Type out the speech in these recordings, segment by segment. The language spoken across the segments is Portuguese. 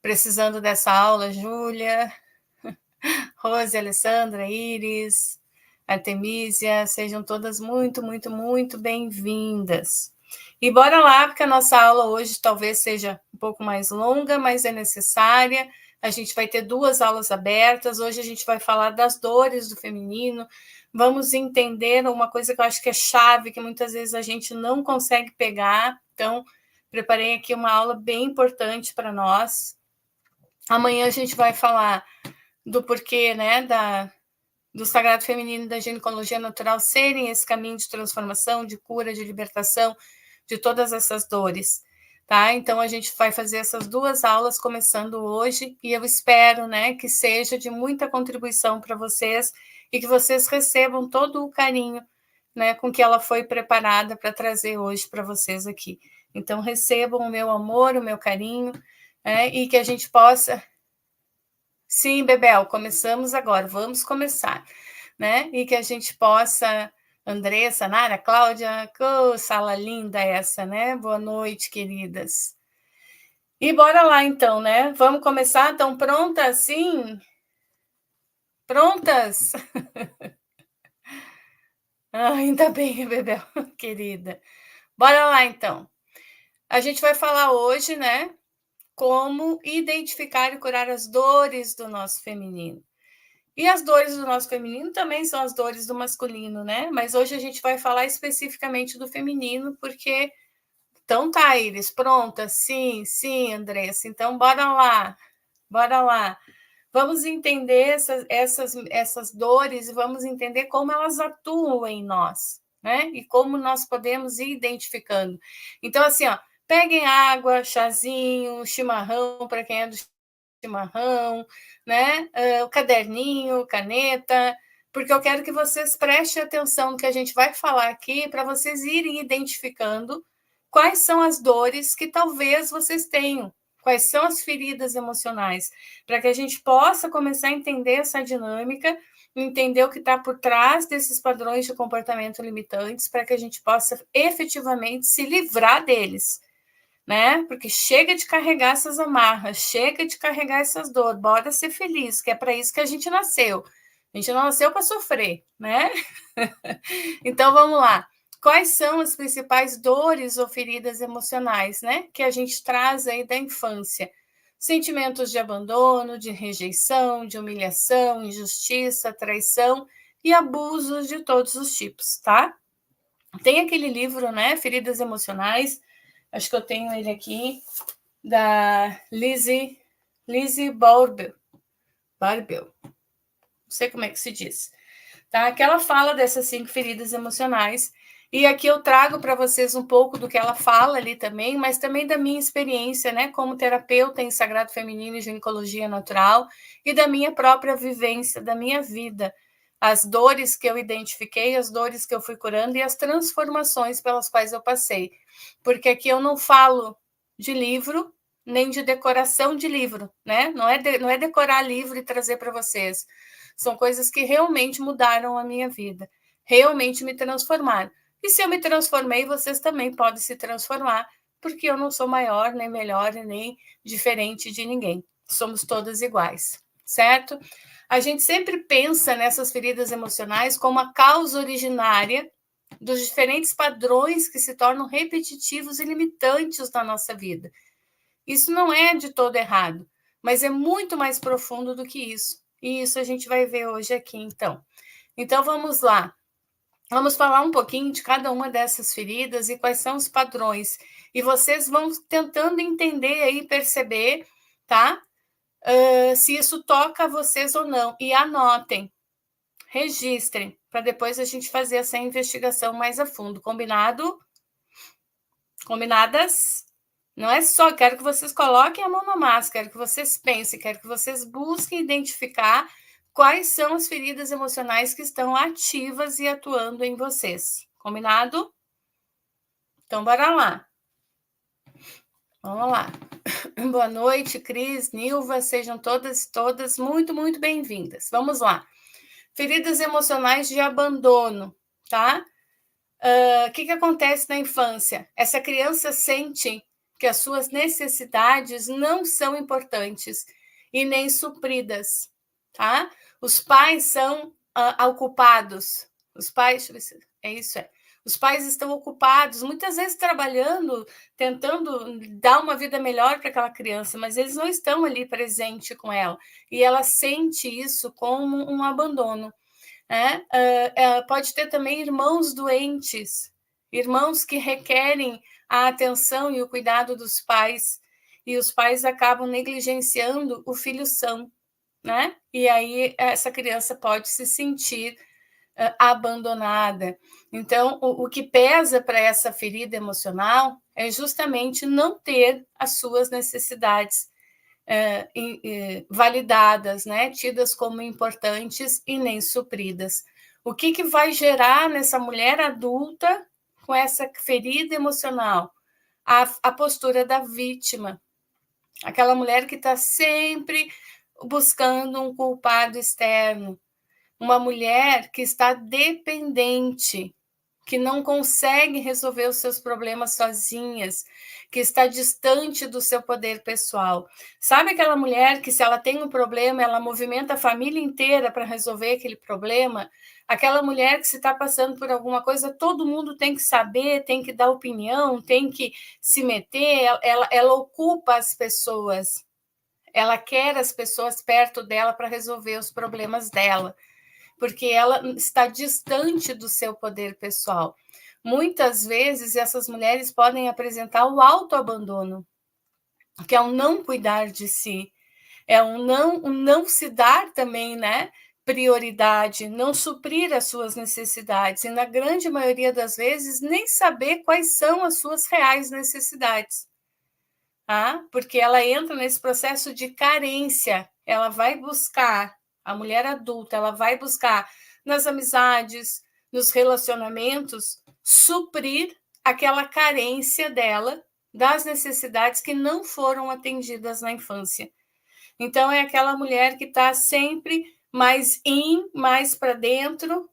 precisando dessa aula, Júlia, Rose, Alessandra, Iris, Artemísia, sejam todas muito, muito, muito bem-vindas. E bora lá, porque a nossa aula hoje talvez seja um pouco mais longa, mas é necessária. A gente vai ter 2 aulas abertas. Hoje a gente vai falar das dores do feminino. Vamos entender uma coisa que eu acho que é chave, que muitas vezes a gente não consegue pegar. Então, preparei aqui uma aula bem importante para nós. Amanhã a gente vai falar do porquê, né, do sagrado feminino e da ginecologia natural serem esse caminho de transformação, de cura, de libertação de todas essas dores, tá? Então a gente vai fazer essas 2 aulas começando hoje e eu espero, né, que seja de muita contribuição para vocês e que vocês recebam todo o carinho, né, com que ela foi preparada para trazer hoje para vocês aqui. Então recebam o meu amor, o meu carinho, né, e que a gente possa. Sim, Bebel, começamos agora, vamos começar, né? E que a gente possa, Andressa, Nara, Cláudia, sala linda essa, né? Boa noite, queridas. E bora lá então, né? Vamos começar? Estão prontas? Sim? Prontas? Ainda bem, Bebel, querida. Bora lá então. A gente vai falar hoje, né? Como identificar e curar as dores do nosso feminino. E as dores do nosso feminino também são as dores do masculino, né? Mas hoje a gente vai falar especificamente do feminino, porque. Então tá, Iris, pronta? Sim, sim, Andressa. Então, bora lá, bora lá. Vamos entender essas dores e vamos entender como elas atuam em nós, né? E como nós podemos ir identificando. Então, assim, ó, peguem água, chazinho, chimarrão, para quem é do chimarrão, né? O caderninho, caneta, porque eu quero que vocês prestem atenção no que a gente vai falar aqui para vocês irem identificando quais são as dores que talvez vocês tenham, quais são as feridas emocionais, para que a gente possa começar a entender essa dinâmica, entender o que está por trás desses padrões de comportamento limitantes, para que a gente possa efetivamente se livrar deles, né? Porque chega de carregar essas amarras, chega de carregar essas dores, bora ser feliz, que é para isso que a gente nasceu. A gente não nasceu para sofrer, né? Então vamos lá. Quais são as principais dores ou feridas emocionais, né, que a gente traz aí da infância? Sentimentos de abandono, de rejeição, de humilhação, injustiça, traição e abusos de todos os tipos, tá? Tem aquele livro, né, Feridas Emocionais, acho que eu tenho ele aqui, da Lizzie Barbel, não sei como é que se diz, tá? Que ela fala dessas 5 feridas emocionais, e aqui eu trago para vocês um pouco do que ela fala ali também, mas também da minha experiência, né, como terapeuta em Sagrado Feminino e Ginecologia Natural, e da minha própria vivência, da minha vida, as dores que eu identifiquei, as dores que eu fui curando e as transformações pelas quais eu passei. Porque aqui eu não falo de livro, nem de decoração de livro, né? Não é decorar livro e trazer para vocês. São coisas que realmente mudaram a minha vida, realmente me transformaram. E se eu me transformei, vocês também podem se transformar, porque eu não sou maior, nem melhor, nem diferente de ninguém. Somos todas iguais, certo? A gente sempre pensa nessas feridas emocionais como a causa originária dos diferentes padrões que se tornam repetitivos e limitantes na nossa vida. Isso não é de todo errado, mas é muito mais profundo do que isso. E isso a gente vai ver hoje aqui, então. Então, vamos lá. Vamos falar um pouquinho de cada uma dessas feridas e quais são os padrões. E vocês vão tentando entender aí, perceber, tá? Se isso toca a vocês ou não. E anotem, registrem, para depois a gente fazer essa investigação mais a fundo. Combinado? Combinadas? Não é só, quero que vocês coloquem a mão na massa, quero que vocês pensem, quero que vocês busquem identificar quais são as feridas emocionais que estão ativas e atuando em vocês. Combinado? Então, bora lá. Vamos lá. Boa noite, Cris, Nilva, sejam todas muito, muito bem-vindas. Vamos lá. Feridas emocionais de abandono, tá? O que acontece na infância? Essa criança sente que as suas necessidades não são importantes e nem supridas, tá? Os pais são ocupados. Os pais, é isso, é. Os pais estão ocupados, muitas vezes trabalhando, tentando dar uma vida melhor para aquela criança, mas eles não estão ali presente com ela. E ela sente isso como um abandono. Né? Pode ter também irmãos doentes, irmãos que requerem a atenção e o cuidado dos pais, e os pais acabam negligenciando o filho são, né? E aí essa criança pode se sentir abandonada. Então, o que pesa para essa ferida emocional é justamente não ter as suas necessidades validadas, né, tidas como importantes e nem supridas. O que vai gerar nessa mulher adulta com essa ferida emocional? A postura da vítima. Aquela mulher que está sempre buscando um culpado externo. Uma mulher que está dependente, que não consegue resolver os seus problemas sozinhas, que está distante do seu poder pessoal. Sabe aquela mulher que, se ela tem um problema, ela movimenta a família inteira para resolver aquele problema? Aquela mulher que, se está passando por alguma coisa, todo mundo tem que saber, tem que dar opinião, tem que se meter, ela ocupa as pessoas. Ela quer as pessoas perto dela para resolver os problemas dela, porque ela está distante do seu poder pessoal. Muitas vezes, essas mulheres podem apresentar o autoabandono, que é o não cuidar de si, é um não se dar também, né, prioridade, não suprir as suas necessidades, e na grande maioria das vezes, nem saber quais são as suas reais necessidades. Tá? Porque ela entra nesse processo de carência, ela vai buscar, a mulher adulta, ela vai buscar nas amizades, nos relacionamentos, suprir aquela carência dela, das necessidades que não foram atendidas na infância. Então, é aquela mulher que está sempre mais para dentro,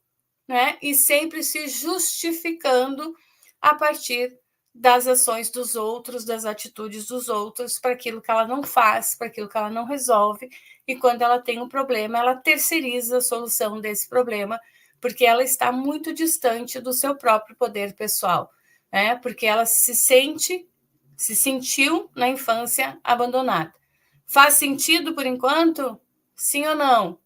né? E sempre se justificando a partir das ações dos outros, das atitudes dos outros, para aquilo que ela não faz, para aquilo que ela não resolve. E quando ela tem um problema, ela terceiriza a solução desse problema, porque ela está muito distante do seu próprio poder pessoal, né? Porque ela se sentiu na infância abandonada. Faz sentido por enquanto? Sim ou não?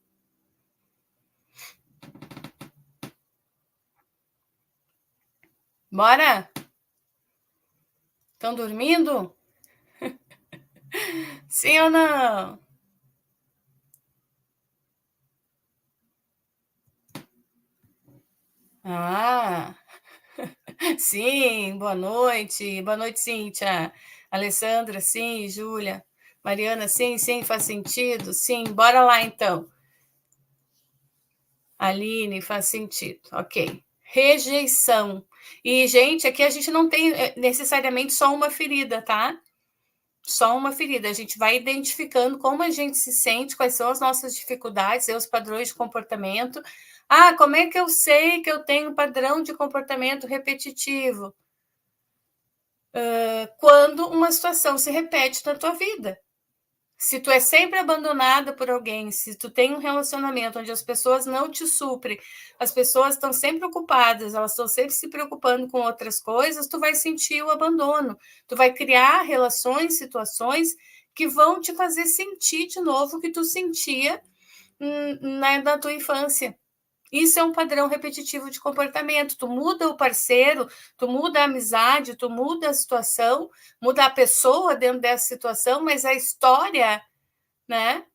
Bora? Estão dormindo? Sim ou não? Ah, sim, boa noite. Boa noite, Cíntia. Alessandra, sim, Júlia. Mariana, sim, faz sentido. Sim, bora lá então. Aline, faz sentido. Ok. Rejeição. E, gente, aqui a gente não tem necessariamente só uma ferida, tá? Só uma ferida. A gente vai identificando como a gente se sente, quais são as nossas dificuldades, os padrões de comportamento. Ah, como é que eu sei que eu tenho padrão de comportamento repetitivo? Quando uma situação se repete na tua vida. Se tu é sempre abandonada por alguém, se tu tem um relacionamento onde as pessoas não te suprem, as pessoas estão sempre ocupadas, elas estão sempre se preocupando com outras coisas, tu vai sentir o abandono. Tu vai criar relações, situações que vão te fazer sentir de novo o que tu sentia na tua infância. Isso é um padrão repetitivo de comportamento. Tu muda o parceiro, tu muda a amizade, tu muda a situação, muda a pessoa dentro dessa situação, mas a história, né,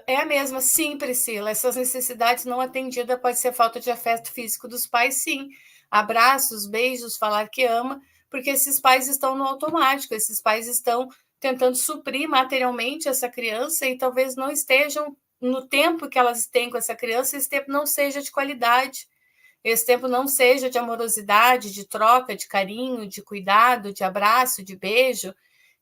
é a mesma. Sim, Priscila, essas necessidades não atendidas pode ser falta de afeto físico dos pais, sim. Abraços, beijos, falar que ama, porque esses pais estão no automático, esses pais estão tentando suprir materialmente essa criança e talvez não estejam no tempo que elas têm com essa criança, esse tempo não seja de qualidade, esse tempo não seja de amorosidade, de troca, de carinho, de cuidado, de abraço, de beijo.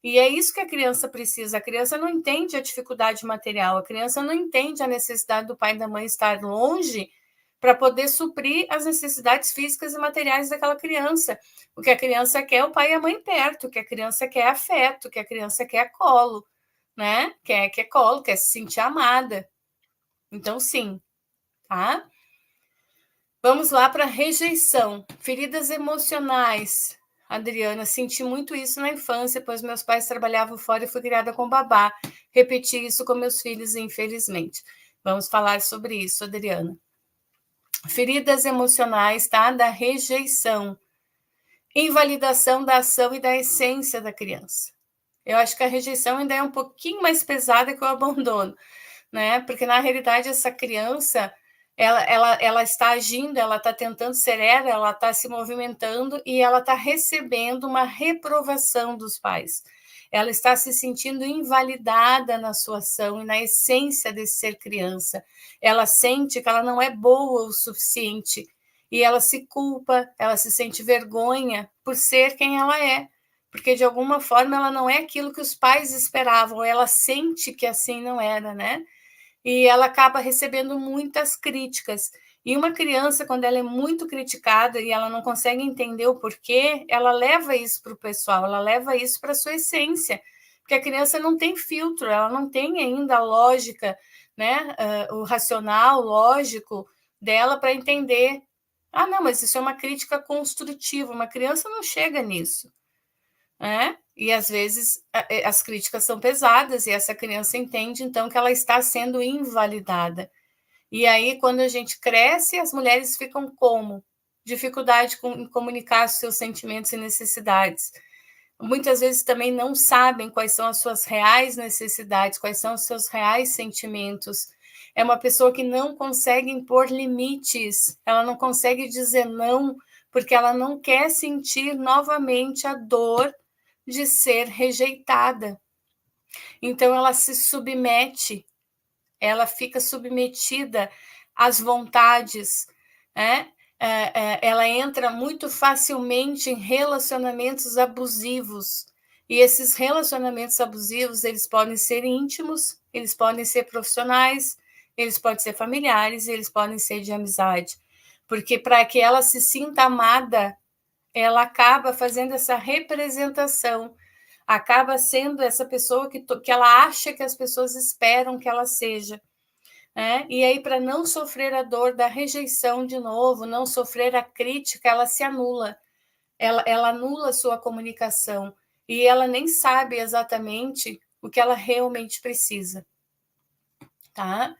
E é isso que a criança precisa. A criança não entende a dificuldade material, a criança não entende a necessidade do pai e da mãe estar longe para poder suprir as necessidades físicas e materiais daquela criança. O que a criança quer é o pai e a mãe perto, o que a criança quer é afeto, o que a criança quer é colo, né? Quer colo, quer se sentir amada. Então, sim, tá? Vamos lá para rejeição. Feridas emocionais. Adriana, senti muito isso na infância, pois meus pais trabalhavam fora e fui criada com babá. Repeti isso com meus filhos, infelizmente. Vamos falar sobre isso, Adriana. Feridas emocionais, tá? Da rejeição. Invalidação da ação e da essência da criança. Eu acho que a rejeição ainda é um pouquinho mais pesada que o abandono, né? Porque na realidade essa criança ela está agindo, ela está tentando ser ela está se movimentando e ela está recebendo uma reprovação dos pais. Ela está se sentindo invalidada na sua ação e na essência de ser criança. Ela sente que ela não é boa o suficiente e ela se culpa, ela se sente vergonha por ser quem ela é, porque de alguma forma ela não é aquilo que os pais esperavam, ela sente que assim não era, né? E ela acaba recebendo muitas críticas. E uma criança, quando ela é muito criticada e ela não consegue entender o porquê, ela leva isso para o pessoal, ela leva isso para a sua essência, porque a criança não tem filtro, ela não tem ainda a lógica, né, o racional, lógico dela para entender. Ah, não, mas isso é uma crítica construtiva, uma criança não chega nisso, né? E às vezes as críticas são pesadas e essa criança entende então que ela está sendo invalidada. E aí, quando a gente cresce, as mulheres ficam como? Dificuldade em comunicar os seus sentimentos e necessidades. Muitas vezes também não sabem quais são as suas reais necessidades, quais são os seus reais sentimentos. É uma pessoa que não consegue impor limites, ela não consegue dizer não, porque ela não quer sentir novamente a dor de ser rejeitada. Então, ela se submete, ela fica submetida às vontades, né? Ela entra muito facilmente em relacionamentos abusivos. E esses relacionamentos abusivos, eles podem ser íntimos, eles podem ser profissionais, eles podem ser familiares, eles podem ser de amizade. Porque para que ela se sinta amada, ela acaba fazendo essa representação, acaba sendo essa pessoa que ela acha que as pessoas esperam que ela seja. Né? E aí, para não sofrer a dor da rejeição de novo, não sofrer a crítica, ela se anula. Ela anula a sua comunicação e ela nem sabe exatamente o que ela realmente precisa. Tá?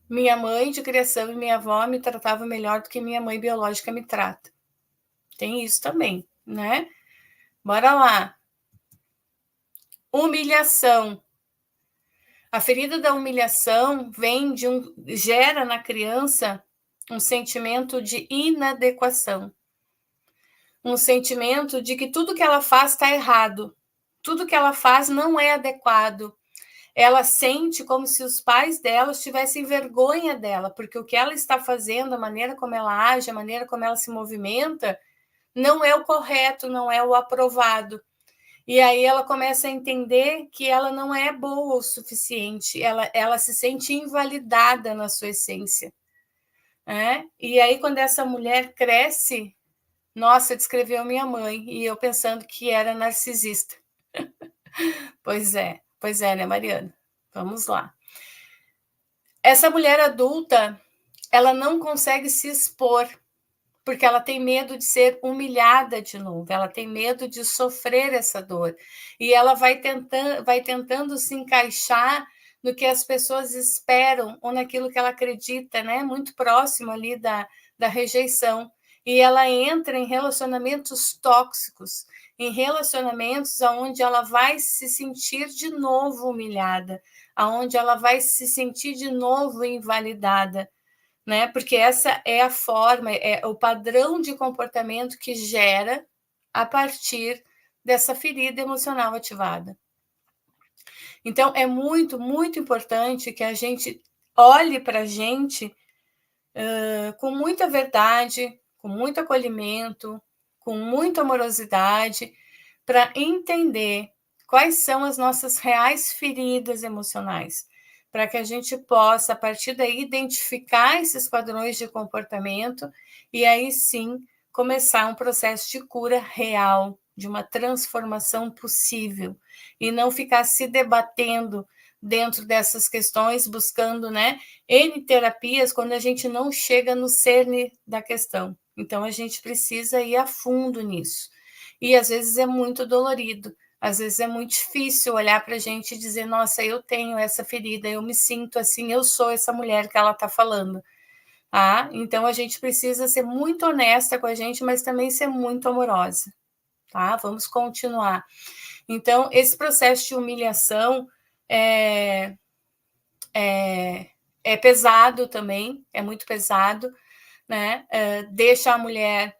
Minha mãe de criação e minha avó me tratavam melhor do que minha mãe biológica me trata. Tem isso também, né? Bora lá. Humilhação. A ferida da humilhação gera na criança um sentimento de inadequação, um sentimento de que tudo que ela faz está errado, tudo que ela faz não é adequado. Ela sente como se os pais dela tivessem vergonha dela, porque o que ela está fazendo, a maneira como ela age, a maneira como ela se movimenta, não é o correto, não é o aprovado. E aí ela começa a entender que ela não é boa o suficiente, ela se sente invalidada na sua essência. Né? E aí, quando essa mulher cresce, nossa, descreveu minha mãe, e eu pensando que era narcisista. Pois é, né, Mariana? Vamos lá. Essa mulher adulta, ela não consegue se expor, porque ela tem medo de ser humilhada de novo, ela tem medo de sofrer essa dor. E ela vai tentando se encaixar no que as pessoas esperam ou naquilo que ela acredita, né? Muito próximo ali da rejeição. E ela entra em relacionamentos tóxicos, em relacionamentos onde ela vai se sentir de novo humilhada, aonde ela vai se sentir de novo invalidada, né? Porque essa é a forma, é o padrão de comportamento que gera a partir dessa ferida emocional ativada. Então, é muito, muito importante que a gente olhe para a gente com muita verdade, com muito acolhimento, com muita amorosidade, para entender quais são as nossas reais feridas emocionais. para que a gente possa, a partir daí, identificar esses padrões de comportamento e aí sim começar um processo de cura real, de uma transformação possível, e não ficar se debatendo dentro dessas questões, buscando, né, N terapias, quando a gente não chega no cerne da questão. Então, a gente precisa ir a fundo nisso. E às vezes é muito dolorido, às vezes é muito difícil olhar para a gente e dizer: nossa, eu tenho essa ferida, eu me sinto assim, eu sou essa mulher que ela está falando. Ah, então a gente precisa ser muito honesta com a gente, mas também ser muito amorosa. Tá? Vamos continuar. Então, esse processo de humilhação é pesado também, é muito pesado, né? Deixa a mulher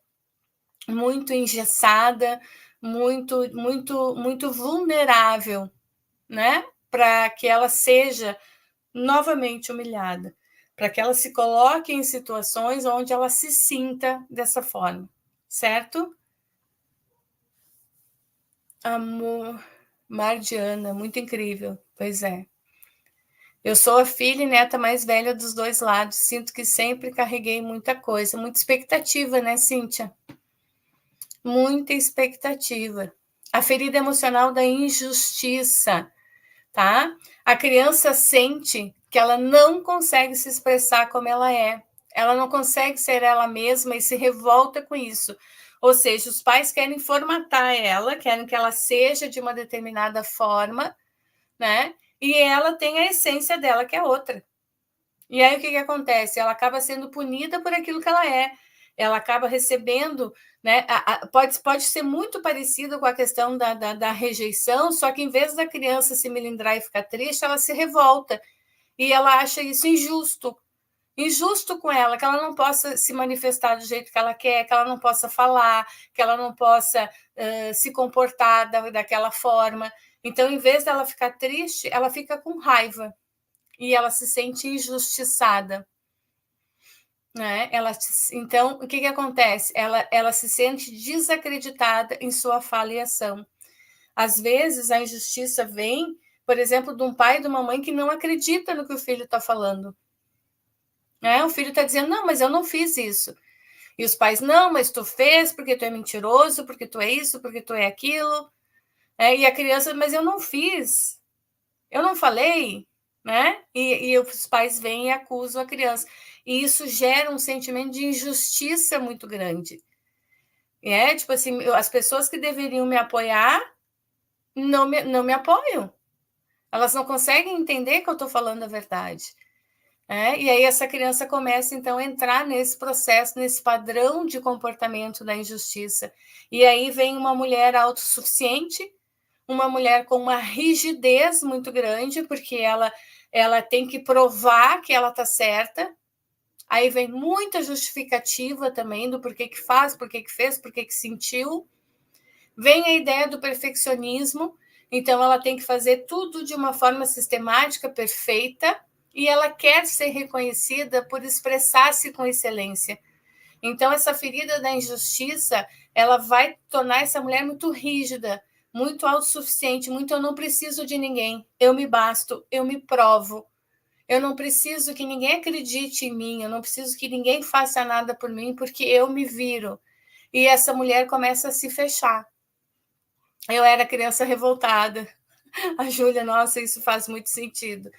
muito engessada, muito vulnerável, né? Para que ela seja novamente humilhada, para que ela se coloque em situações onde ela se sinta dessa forma, certo? Amor, Mardiana, muito incrível, pois é. Eu sou a filha e neta mais velha dos dois lados, sinto que sempre carreguei muita coisa, muita expectativa, né, Cíntia? Muita expectativa. A ferida emocional da injustiça, tá? A criança sente que ela não consegue se expressar como ela é. Ela não consegue ser ela mesma e se revolta com isso. Ou seja, os pais querem formatar ela, querem que ela seja de uma determinada forma, né? E ela tem a essência dela, que é outra. E aí o que acontece? Ela acaba sendo punida por aquilo que ela é. Ela acaba recebendo, né? Pode ser muito parecido com a questão da rejeição, só que em vez da criança se melindrar e ficar triste, ela se revolta. E ela acha isso injusto. Injusto com ela, que ela não possa se manifestar do jeito que ela quer, que ela não possa falar, que ela não possa se comportar daquela forma. Então, em vez dela ficar triste, ela fica com raiva e ela se sente injustiçada. Né? Então, o que acontece? Ela se sente desacreditada em sua fala e ação. Às vezes, a injustiça vem, por exemplo, de um pai e de uma mãe que não acredita no que o filho está falando. Né? O filho está dizendo, não, mas eu não fiz isso. E os pais, não, mas tu fez porque tu é mentiroso, porque tu é isso, porque tu é aquilo. E a criança, mas eu não fiz, eu não falei, né? E os pais vêm e acusam a criança. E isso gera um sentimento de injustiça muito grande. Tipo assim, as pessoas que deveriam me apoiar não me apoiam. Elas não conseguem entender que eu estou falando a verdade. E aí essa criança começa, então, a entrar nesse processo, nesse padrão de comportamento da injustiça. E aí vem uma mulher autossuficiente, uma mulher com uma rigidez muito grande, porque ela tem que provar que ela está certa. Aí vem muita justificativa também do porquê que faz, porquê que fez, porquê que sentiu. Vem a ideia do perfeccionismo, então ela tem que fazer tudo de uma forma sistemática, perfeita, e ela quer ser reconhecida por expressar-se com excelência. Então, essa ferida da injustiça, ela vai tornar essa mulher muito rígida, muito autossuficiente, muito eu não preciso de ninguém, eu me basto, eu me provo, eu não preciso que ninguém acredite em mim, eu não preciso que ninguém faça nada por mim, porque eu me viro. E essa mulher começa a se fechar. Eu era criança revoltada. A Júlia, nossa, isso faz muito sentido.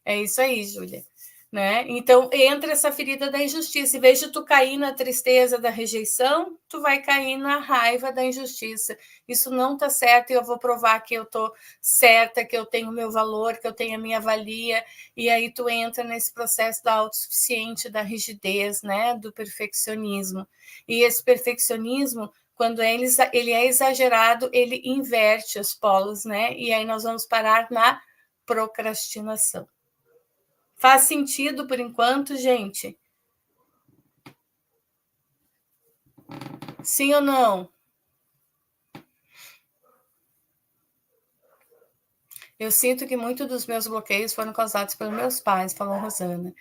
É isso aí, Júlia. Né? Então, entra essa ferida da injustiça. Em vez de tu cair na tristeza da rejeição, tu vai cair na raiva da injustiça. Isso não está certo e eu vou provar que eu estou certa, que eu tenho o meu valor, que eu tenho a minha valia. E aí tu entra nesse processo da autossuficiente, da rigidez, né? Do perfeccionismo. E esse perfeccionismo, quando ele é exagerado, ele inverte os polos, né? E aí nós vamos parar na procrastinação. Faz sentido por enquanto, gente? Sim ou não? Eu sinto que muitos dos meus bloqueios foram causados pelos meus pais, falou Rosana.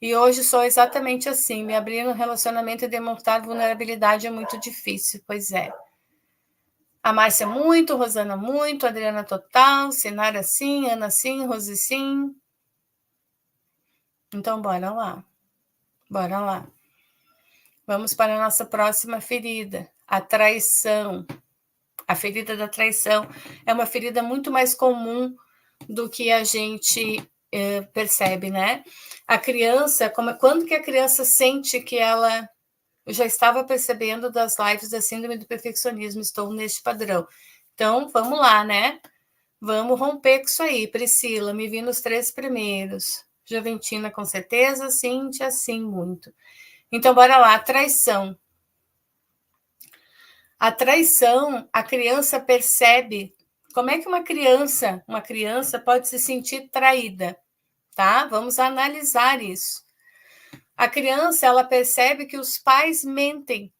E hoje sou exatamente assim. Me abrir no relacionamento e demonstrar vulnerabilidade é muito difícil. Pois é. A Márcia muito, Rosana muito, Adriana total, Sinara sim, Ana sim, Rose sim. Então, bora lá. Bora lá. Vamos para a nossa próxima ferida, a traição. A ferida da traição é uma ferida muito mais comum do que a gente percebe, né? A criança, quando que a criança sente que ela... Eu já estava percebendo das lives da síndrome do perfeccionismo, estou neste padrão. Então, vamos lá, né? Vamos romper com isso aí. Priscila, me vi nos 3 primeiros. Juventina, com certeza. Cíntia, sim, muito. Então, bora lá. Traição. A traição, a criança percebe. Como é que uma criança pode se sentir traída, tá? Vamos analisar isso. A criança, ela percebe que os pais mentem,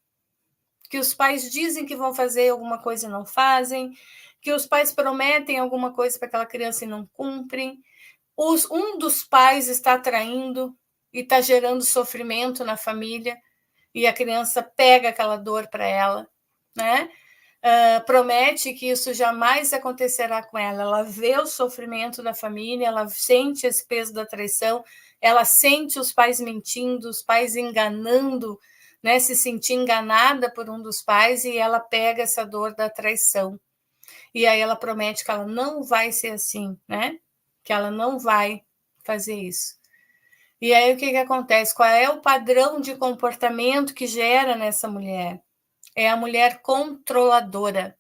que os pais dizem que vão fazer alguma coisa e não fazem, que os pais prometem alguma coisa para aquela criança e não cumprem. Um dos pais está traindo e está gerando sofrimento na família, e a criança pega aquela dor para ela, né? Promete que isso jamais acontecerá com ela. Ela vê o sofrimento da família, ela sente esse peso da traição, ela sente os pais mentindo, os pais enganando, né? Se sentir enganada por um dos pais, e ela pega essa dor da traição. E aí ela promete que ela não vai ser assim, né? Que ela não vai fazer isso. E aí o que acontece? Qual é o padrão de comportamento que gera nessa mulher? É a mulher controladora,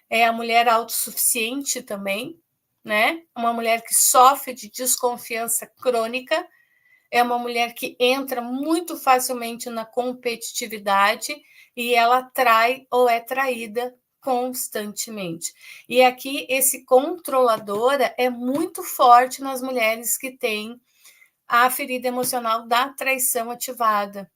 é a mulher autossuficiente também, né? Uma mulher que sofre de desconfiança crônica, é uma mulher que entra muito facilmente na competitividade e ela trai ou é traída constantemente. E aqui esse controladora é muito forte nas mulheres que têm a ferida emocional da traição ativada,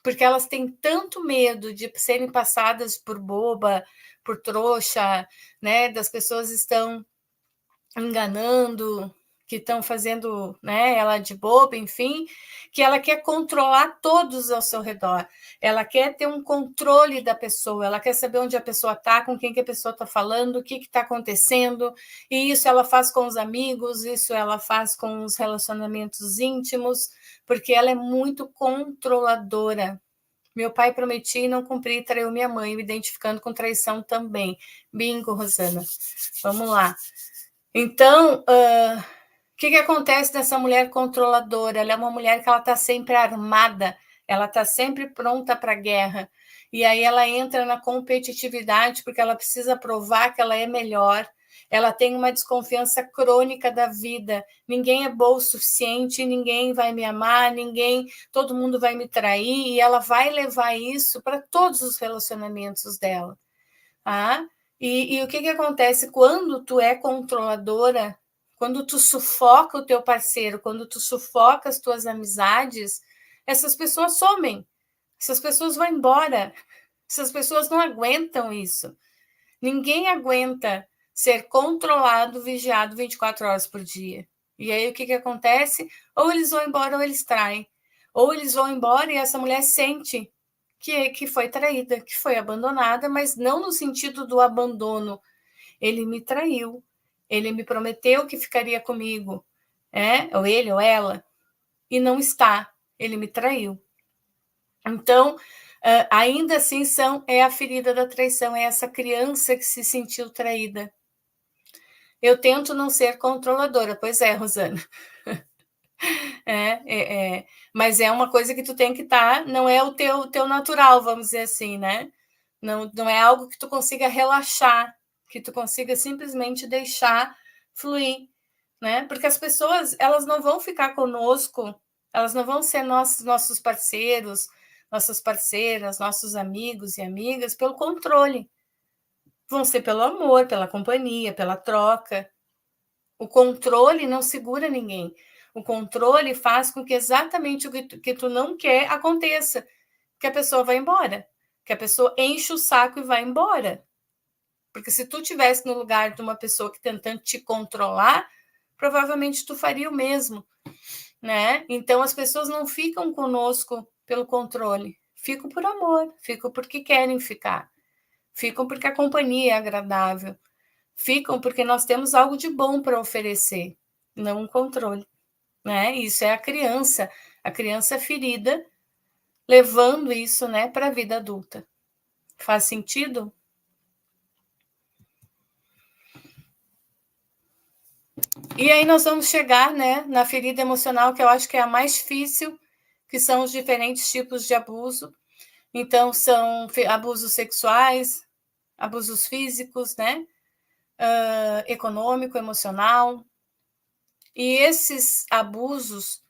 porque elas têm tanto medo de serem passadas por boba, por trouxa, né? Das pessoas estão enganando, que estão fazendo, né, ela de boba, enfim, que ela quer controlar todos ao seu redor. Ela quer ter um controle da pessoa, ela quer saber onde a pessoa está, com quem que a pessoa está falando, o que está acontecendo, e isso ela faz com os amigos, isso ela faz com os relacionamentos íntimos, porque ela é muito controladora. Meu pai prometia e não cumpri, traiu minha mãe, me identificando com traição também. Bingo, Rosana. Vamos lá. Então, o que acontece nessa mulher controladora? Ela é uma mulher que ela está sempre armada, ela está sempre pronta para a guerra. E aí ela entra na competitividade porque ela precisa provar que ela é melhor. Ela tem uma desconfiança crônica da vida. Ninguém é bom o suficiente, ninguém vai me amar, todo mundo vai me trair, e ela vai levar isso para todos os relacionamentos dela. Ah, e o que acontece quando tu é controladora, quando tu sufoca o teu parceiro, quando tu sufoca as tuas amizades, essas pessoas somem, essas pessoas vão embora, essas pessoas não aguentam isso. Ninguém aguenta ser controlado, vigiado 24 horas por dia. E aí o que acontece? Ou eles vão embora ou eles traem. Ou eles vão embora e essa mulher sente que foi traída, que foi abandonada, mas não no sentido do abandono. Ele me traiu, ele me prometeu que ficaria comigo, ou ele ou ela, e não está, ele me traiu. Então, ainda assim, é a ferida da traição, é essa criança que se sentiu traída. Eu tento não ser controladora, pois é, Rosana. Mas é uma coisa que tu tem que estar, não é o teu natural, vamos dizer assim, né? Não é algo que tu consiga relaxar, que tu consiga simplesmente deixar fluir, né? Porque as pessoas, elas não vão ficar conosco, elas não vão ser nossos parceiros, nossas parceiras, nossos amigos e amigas pelo controle. Vão ser pelo amor, pela companhia, pela troca. O controle não segura ninguém. O controle faz com que exatamente o que tu não quer aconteça, que a pessoa vai embora, que a pessoa enche o saco e vai embora. Porque se tu tivesse no lugar de uma pessoa que tentando te controlar, provavelmente tu faria o mesmo, né? Então as pessoas não ficam conosco pelo controle, ficam por amor, ficam porque querem ficar, ficam porque a companhia é agradável, ficam porque nós temos algo de bom para oferecer, não um controle. né? Isso é a criança ferida, levando isso, né, para a vida adulta. Faz sentido? E aí nós vamos chegar, né, na ferida emocional, que eu acho que é a mais difícil, que são os diferentes tipos de abuso. Então, são abusos sexuais, abusos físicos, né? Econômico, emocional. E esses abusos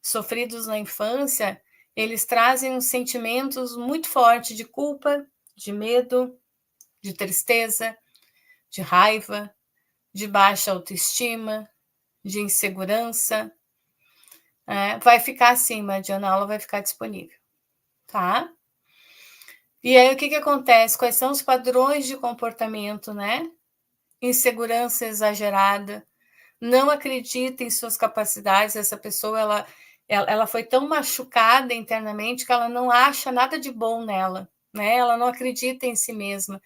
sofridos na infância, eles trazem uns sentimentos muito fortes de culpa, de medo, de tristeza, de raiva, de baixa autoestima, de insegurança. Vai ficar assim, Madiana, a aula vai ficar disponível, tá? E aí, o que acontece? Quais são os padrões de comportamento, né? Insegurança exagerada, não acredita em suas capacidades. Essa pessoa, ela foi tão machucada internamente que ela não acha nada de bom nela, né? Ela não acredita em si mesma.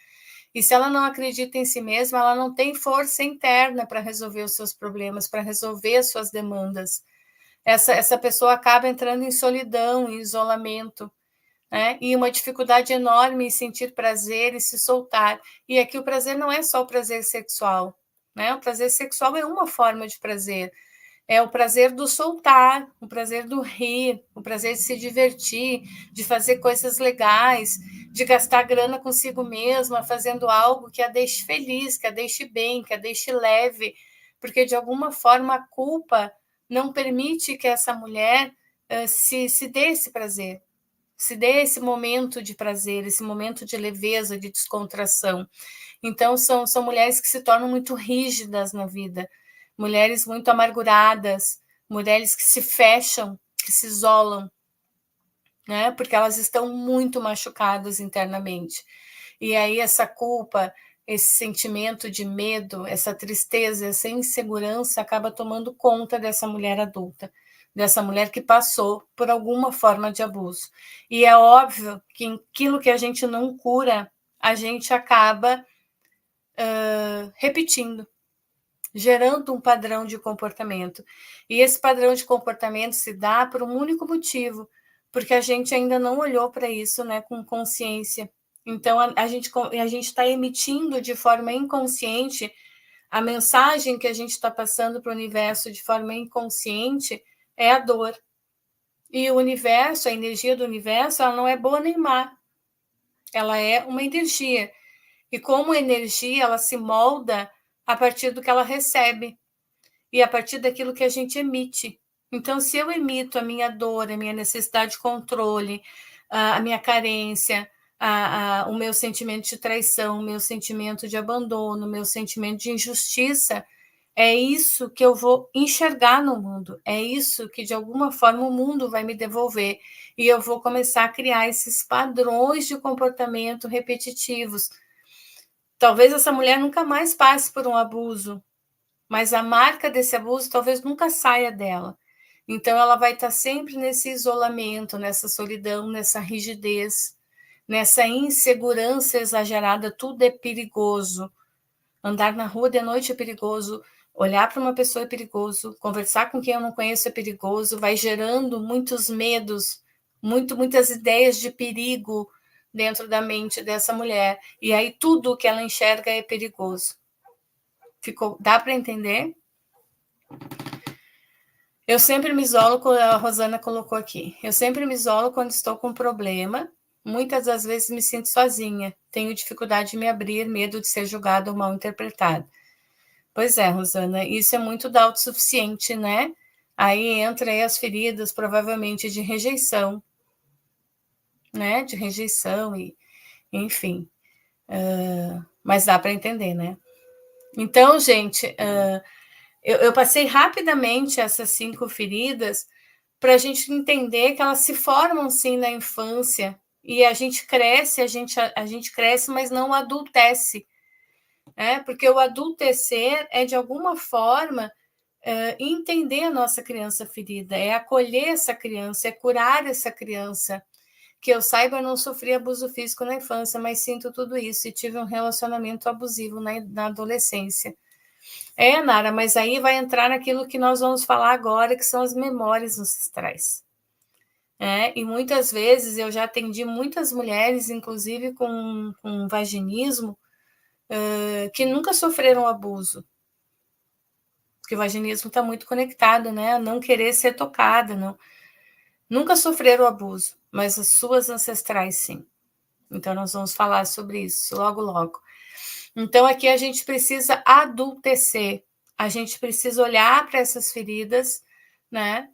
E se ela não acredita em si mesma, ela não tem força interna para resolver os seus problemas, para resolver as suas demandas. Essa pessoa acaba entrando em solidão, em isolamento, né? E uma dificuldade enorme em sentir prazer e se soltar. E aqui o prazer não é só o prazer sexual, né? O prazer sexual é uma forma de prazer. É o prazer do soltar, o prazer do rir, o prazer de se divertir, de fazer coisas legais, de gastar grana consigo mesma, fazendo algo que a deixe feliz, que a deixe bem, que a deixe leve, porque de alguma forma a culpa não permite que essa mulher se dê esse prazer, se dê esse momento de prazer, esse momento de leveza, de descontração. Então, são mulheres que se tornam muito rígidas na vida, mulheres muito amarguradas, mulheres que se fecham, que se isolam, né? Porque elas estão muito machucadas internamente. E aí essa culpa, esse sentimento de medo, essa tristeza, essa insegurança acaba tomando conta dessa mulher adulta, dessa mulher que passou por alguma forma de abuso. E é óbvio que aquilo que a gente não cura, a gente acaba repetindo, gerando um padrão de comportamento. E esse padrão de comportamento se dá por um único motivo, porque a gente ainda não olhou para isso, né, com consciência. Então, a gente está emitindo de forma inconsciente a mensagem que a gente está passando para o universo de forma inconsciente é a dor. E o universo, a energia do universo, ela não é boa nem má. Ela é uma energia. E como energia, ela se molda a partir do que ela recebe e a partir daquilo que a gente emite. Então, se eu emito a minha dor, a minha necessidade de controle, a minha carência, o meu sentimento de traição, o meu sentimento de abandono, o meu sentimento de injustiça, é isso que eu vou enxergar no mundo, é isso que de alguma forma o mundo vai me devolver, e eu vou começar a criar esses padrões de comportamento repetitivos. Talvez essa mulher nunca mais passe por um abuso, mas a marca desse abuso talvez nunca saia dela. Então ela vai estar sempre nesse isolamento, nessa solidão, nessa rigidez, nessa insegurança exagerada. Tudo é perigoso. Andar na rua de noite é perigoso, olhar para uma pessoa é perigoso, conversar com quem eu não conheço é perigoso, vai gerando muitos medos, muitas ideias de perigo dentro da mente dessa mulher. E aí tudo que ela enxerga é perigoso. Dá para entender? Eu sempre me isolo, como a Rosana colocou aqui. Eu sempre me isolo quando estou com um problema. Muitas das vezes me sinto sozinha. Tenho dificuldade de me abrir, medo de ser julgada ou mal interpretada. Pois é, Rosana, isso é muito da autossuficiente, né? Aí entra aí as feridas, provavelmente, de rejeição, né? De rejeição e, enfim. Mas dá para entender, né? Então, gente, eu passei rapidamente essas 5 feridas para a gente entender que elas se formam, sim, na infância. E a gente cresce, a gente cresce, mas não adultece. Porque o adultecer é, de alguma forma, entender a nossa criança ferida, é acolher essa criança, é curar essa criança. Que eu saiba, eu não sofri abuso físico na infância, mas sinto tudo isso e tive um relacionamento abusivo na adolescência. Nara, mas aí vai entrar naquilo que nós vamos falar agora, que são as memórias ancestrais. E muitas vezes eu já atendi muitas mulheres, inclusive com vaginismo, que nunca sofreram abuso. Porque o vaginismo está muito conectado, né? A não querer ser tocada, não. Nunca sofreram abuso, mas as suas ancestrais sim. Então nós vamos falar sobre isso logo, logo. Então aqui a gente precisa adultecer, a gente precisa olhar para essas feridas, né?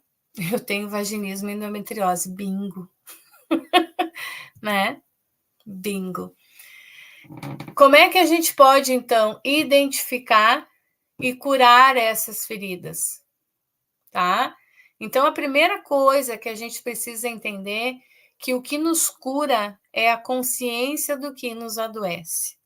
Eu tenho vaginismo e endometriose, bingo, né? Bingo. Como é que a gente pode, então, identificar e curar essas feridas? Tá? Então, a primeira coisa que a gente precisa entender que o que nos cura é a consciência do que nos adoece.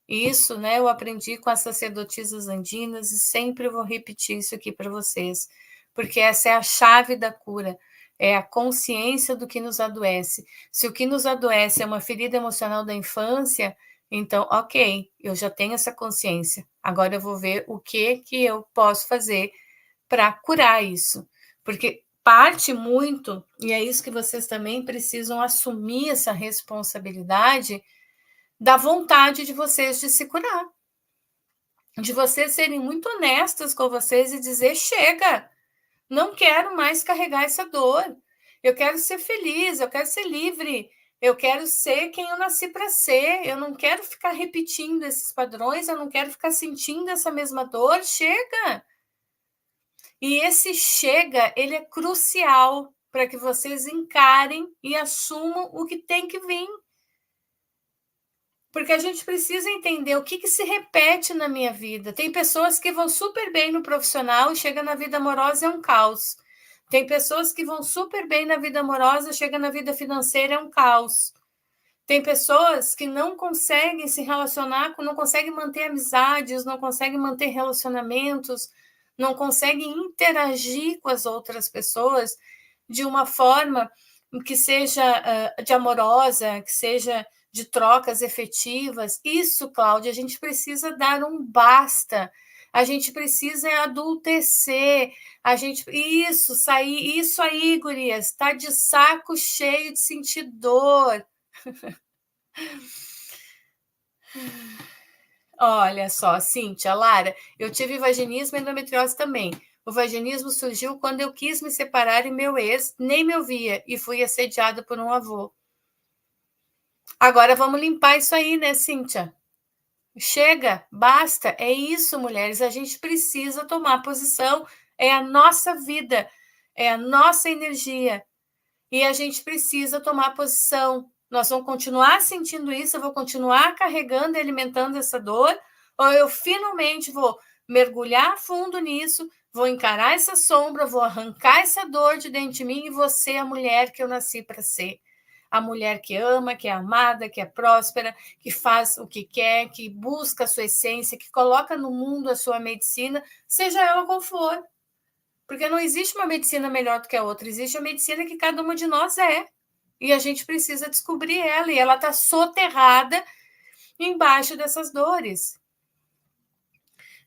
Isso, né, eu aprendi com as sacerdotisas andinas e sempre vou repetir isso aqui para vocês, porque essa é a chave da cura, é a consciência do que nos adoece. Se o que nos adoece é uma ferida emocional da infância, então, ok, eu já tenho essa consciência. Agora eu vou ver o que eu posso fazer para curar isso. Porque parte muito, e é isso que vocês também precisam assumir essa responsabilidade, da vontade de vocês de se curar. De vocês serem muito honestas com vocês e dizer: chega, não quero mais carregar essa dor. Eu quero ser feliz, eu quero ser livre, eu quero ser quem eu nasci para ser. Eu não quero ficar repetindo esses padrões, eu não quero ficar sentindo essa mesma dor. Chega! E esse chega, ele é crucial para que vocês encarem e assumam o que tem que vir. Porque a gente precisa entender o que se repete na minha vida. Tem pessoas que vão super bem no profissional e chega na vida amorosa é um caos. Tem pessoas que vão super bem na vida amorosa, chega na vida financeira é um caos. Tem pessoas que não conseguem se relacionar, não conseguem manter amizades, não conseguem manter relacionamentos, não conseguem interagir com as outras pessoas de uma forma que seja de amorosa, que seja de trocas efetivas. Isso, Cláudia, a gente precisa dar um basta. A gente precisa adultecer. Isso aí, gurias, está de saco cheio de sentir dor. Olha só, Cíntia, Lara, eu tive vaginismo e endometriose também. O vaginismo surgiu quando eu quis me separar e meu ex nem me ouvia e fui assediada por um avô. Agora vamos limpar isso aí, né, Cíntia? Chega, basta, é isso, mulheres. A gente precisa tomar posição. É a nossa vida, é a nossa energia. E a gente precisa tomar posição. Nós vamos continuar sentindo isso, eu vou continuar carregando e alimentando essa dor, ou eu finalmente vou mergulhar fundo nisso, vou encarar essa sombra, vou arrancar essa dor de dentro de mim e vou ser a mulher que eu nasci para ser. A mulher que ama, que é amada, que é próspera, que faz o que quer, que busca a sua essência, que coloca no mundo a sua medicina, seja ela qual for. Porque não existe uma medicina melhor do que a outra, existe a medicina que cada uma de nós é. E a gente precisa descobrir ela, e ela está soterrada embaixo dessas dores.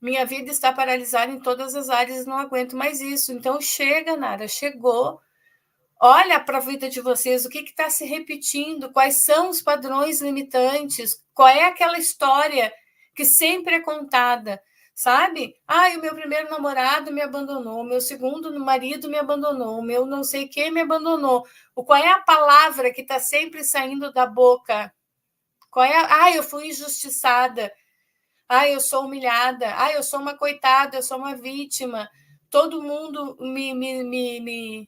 Minha vida está paralisada em todas as áreas, não aguento mais isso. Então chega, Nara, chegou. Olha para a vida de vocês, o que está se repetindo, quais são os padrões limitantes, qual é aquela história que sempre é contada, sabe? O meu primeiro namorado me abandonou, o meu segundo marido me abandonou, o meu não sei quem me abandonou. Qual é a palavra que está sempre saindo da boca? Eu fui injustiçada, eu sou humilhada, eu sou uma coitada, eu sou uma vítima, todo mundo me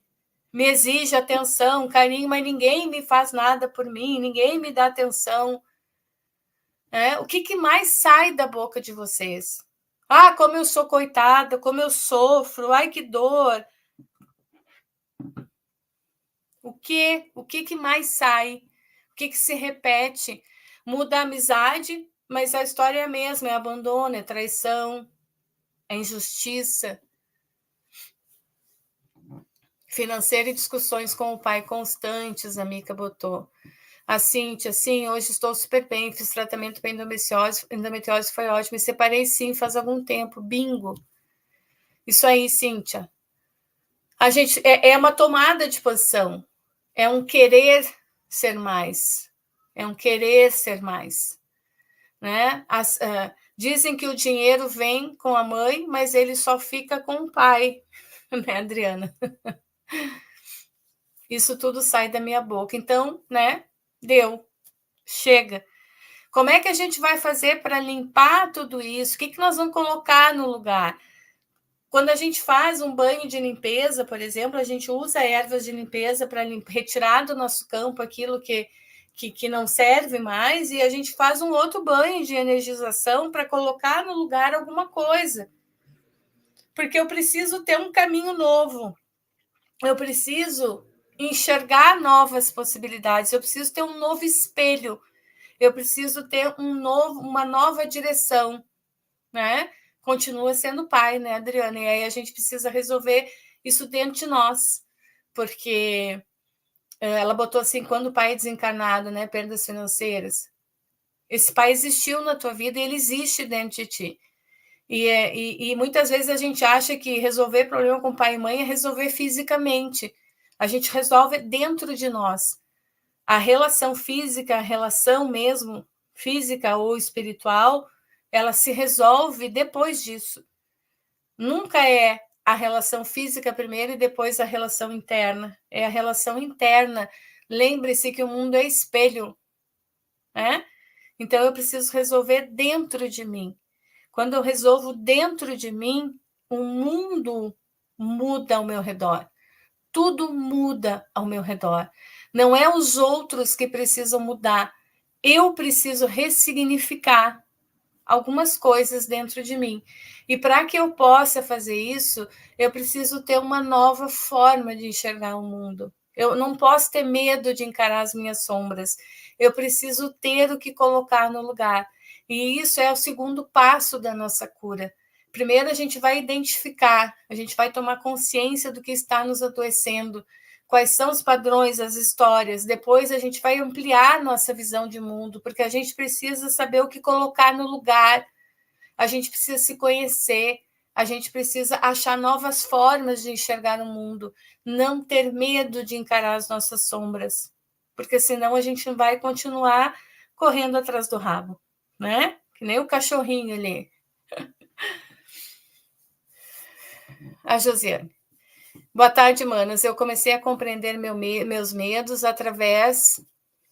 exige atenção, carinho, mas ninguém me faz nada por mim, ninguém me dá atenção. O que mais sai da boca de vocês? Como eu sou coitada, como eu sofro, que dor. O que mais sai? O que se repete? Muda a amizade, mas a história é a mesma, é abandono, é traição, é injustiça. Financeira e discussões com o pai constantes, a Mica botou. A Cíntia, sim, hoje estou super bem, fiz tratamento para endometriose foi ótimo, me separei sim faz algum tempo, bingo. Isso aí, Cíntia. A gente é uma tomada de posição, é um querer ser mais, é um querer ser mais, né? Dizem que o dinheiro vem com a mãe, mas ele só fica com o pai, né, Adriana? Isso tudo sai da minha boca. Então, né? Deu, chega. Como é que a gente vai fazer para limpar tudo isso? O que nós vamos colocar no lugar? Quando a gente faz um banho de limpeza, por exemplo, a gente usa ervas de limpeza para retirar do nosso campo aquilo que não serve mais, e a gente faz um outro banho de energização para colocar no lugar alguma coisa. Porque eu preciso ter um caminho novo, eu preciso enxergar novas possibilidades, eu preciso ter um novo espelho, eu preciso ter uma nova direção, né? Continua sendo pai, né, Adriana? E aí a gente precisa resolver isso dentro de nós, porque ela botou assim, quando o pai é desencarnado, né, perdas financeiras, esse pai existiu na tua vida e ele existe dentro de ti. E muitas vezes a gente acha que resolver problema com pai e mãe é resolver fisicamente. A gente resolve dentro de nós. A relação física, a relação mesmo física ou espiritual, ela se resolve depois disso. Nunca é a relação física primeiro e depois a relação interna. É a relação interna. Lembre-se que o mundo é espelho, né? Então eu preciso resolver dentro de mim. Quando eu resolvo dentro de mim, o mundo muda ao meu redor. Tudo muda ao meu redor. Não é os outros que precisam mudar. Eu preciso ressignificar algumas coisas dentro de mim. E para que eu possa fazer isso, eu preciso ter uma nova forma de enxergar o mundo. Eu não posso ter medo de encarar as minhas sombras. Eu preciso ter o que colocar no lugar. E isso é o segundo passo da nossa cura. Primeiro, a gente vai identificar, a gente vai tomar consciência do que está nos adoecendo, quais são os padrões, as histórias. Depois, a gente vai ampliar nossa visão de mundo, porque a gente precisa saber o que colocar no lugar, a gente precisa se conhecer, a gente precisa achar novas formas de enxergar o mundo, não ter medo de encarar as nossas sombras, porque senão a gente vai continuar correndo atrás do rabo, né? Que nem o cachorrinho ali. A Josiane. Boa tarde, manas. Eu comecei a compreender meus medos através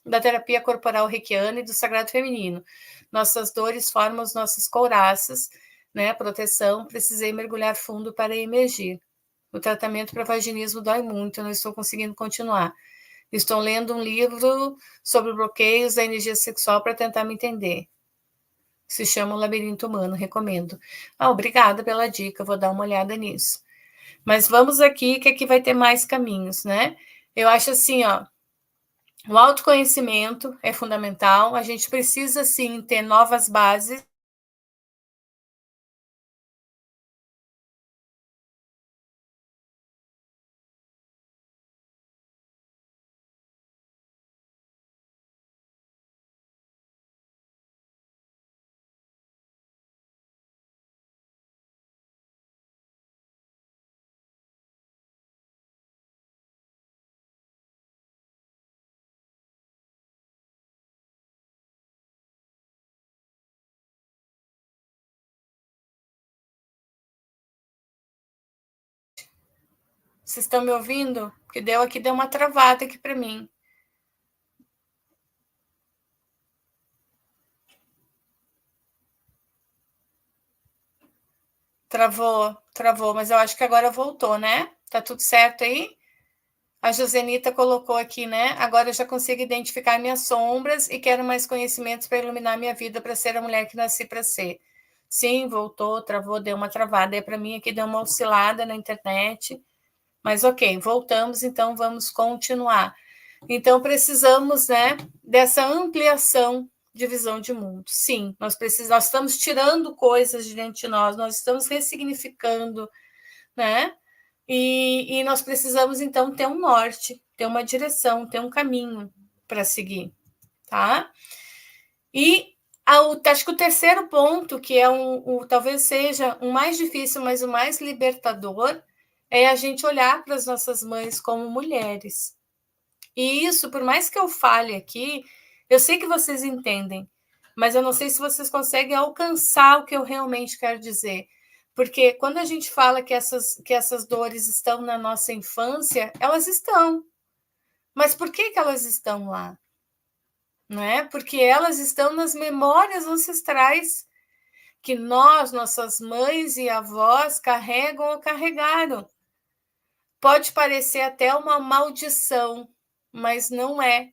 da terapia corporal reikiana e do sagrado feminino. Nossas dores formam as nossas couraças, né? Proteção. Precisei mergulhar fundo para emergir. O tratamento para vaginismo dói muito, não estou conseguindo continuar. Estou lendo um livro sobre bloqueios da energia sexual para tentar me entender. Se chama O Labirinto Humano, recomendo. Obrigada pela dica, vou dar uma olhada nisso. Mas vamos aqui, que aqui vai ter mais caminhos, né? Eu acho assim, ó, o autoconhecimento é fundamental, a gente precisa, sim, ter novas bases. Vocês estão me ouvindo? Que deu uma travada aqui para mim. Travou, mas eu acho que agora voltou, né? Tá tudo certo aí? A Josenita colocou aqui, né? Agora eu já consigo identificar minhas sombras e quero mais conhecimentos para iluminar minha vida, para ser a mulher que nasci para ser. Sim, voltou, travou, deu uma travada. Aí para mim aqui deu uma oscilada na internet. Mas ok, voltamos, então vamos continuar. Então precisamos, né, dessa ampliação de visão de mundo. Sim, nós estamos tirando coisas de dentro de nós estamos ressignificando, né? E nós precisamos, então, ter um norte, ter uma direção, ter um caminho para seguir. tá? E acho que o terceiro ponto, que é talvez seja o mais difícil, mas o mais libertador, é a gente olhar para as nossas mães como mulheres. E isso, por mais que eu fale aqui, eu sei que vocês entendem, mas eu não sei se vocês conseguem alcançar o que eu realmente quero dizer. Porque quando a gente fala que essas dores estão na nossa infância, elas estão. Mas por que elas estão lá? Não é? Porque elas estão nas memórias ancestrais que nossas mães e avós carregam ou carregaram. Pode parecer até uma maldição, mas não é.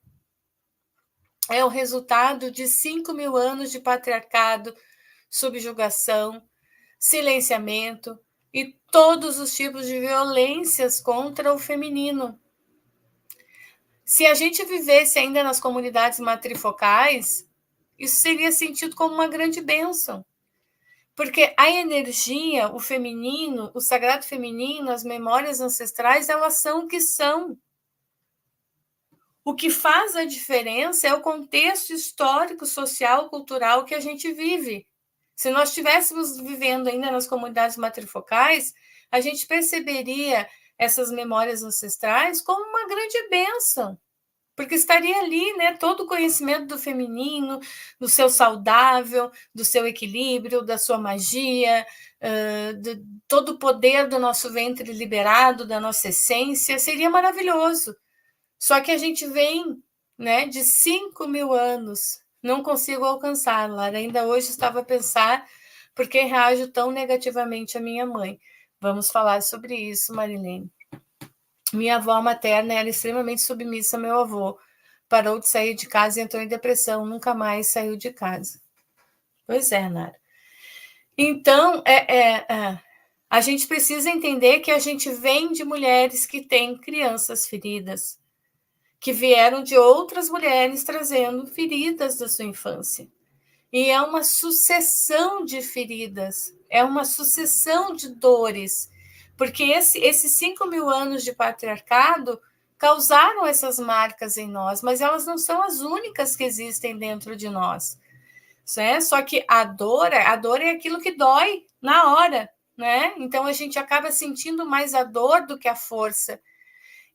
É o resultado de 5.000 anos de patriarcado, subjugação, silenciamento e todos os tipos de violências contra o feminino. Se a gente vivesse ainda nas comunidades matrifocais, isso seria sentido como uma grande bênção. Porque a energia, o feminino, o sagrado feminino, as memórias ancestrais, elas são o que são. O que faz a diferença é o contexto histórico, social, cultural que a gente vive. Se nós estivéssemos vivendo ainda nas comunidades matrifocais, a gente perceberia essas memórias ancestrais como uma grande bênção, porque estaria ali, né, todo o conhecimento do feminino, do seu saudável, do seu equilíbrio, da sua magia, todo o poder do nosso ventre liberado, da nossa essência, seria maravilhoso. Só que a gente vem, né, de 5.000 anos, não consigo alcançar, Lara. Ainda hoje estava a pensar por que reajo tão negativamente à minha mãe. Vamos falar sobre isso, Marilene. Minha avó materna era extremamente submissa ao meu avô. Parou de sair de casa e entrou em depressão. Nunca mais saiu de casa. Pois é, Nara. Então, a gente precisa entender que a gente vem de mulheres que têm crianças feridas, que vieram de outras mulheres trazendo feridas da sua infância. E é uma sucessão de feridas, é uma sucessão de dores, porque esses 5.000 anos de patriarcado causaram essas marcas em nós, mas elas não são as únicas que existem dentro de nós. Né? Só que a dor é aquilo que dói na hora, né? Então a gente acaba sentindo mais a dor do que a força.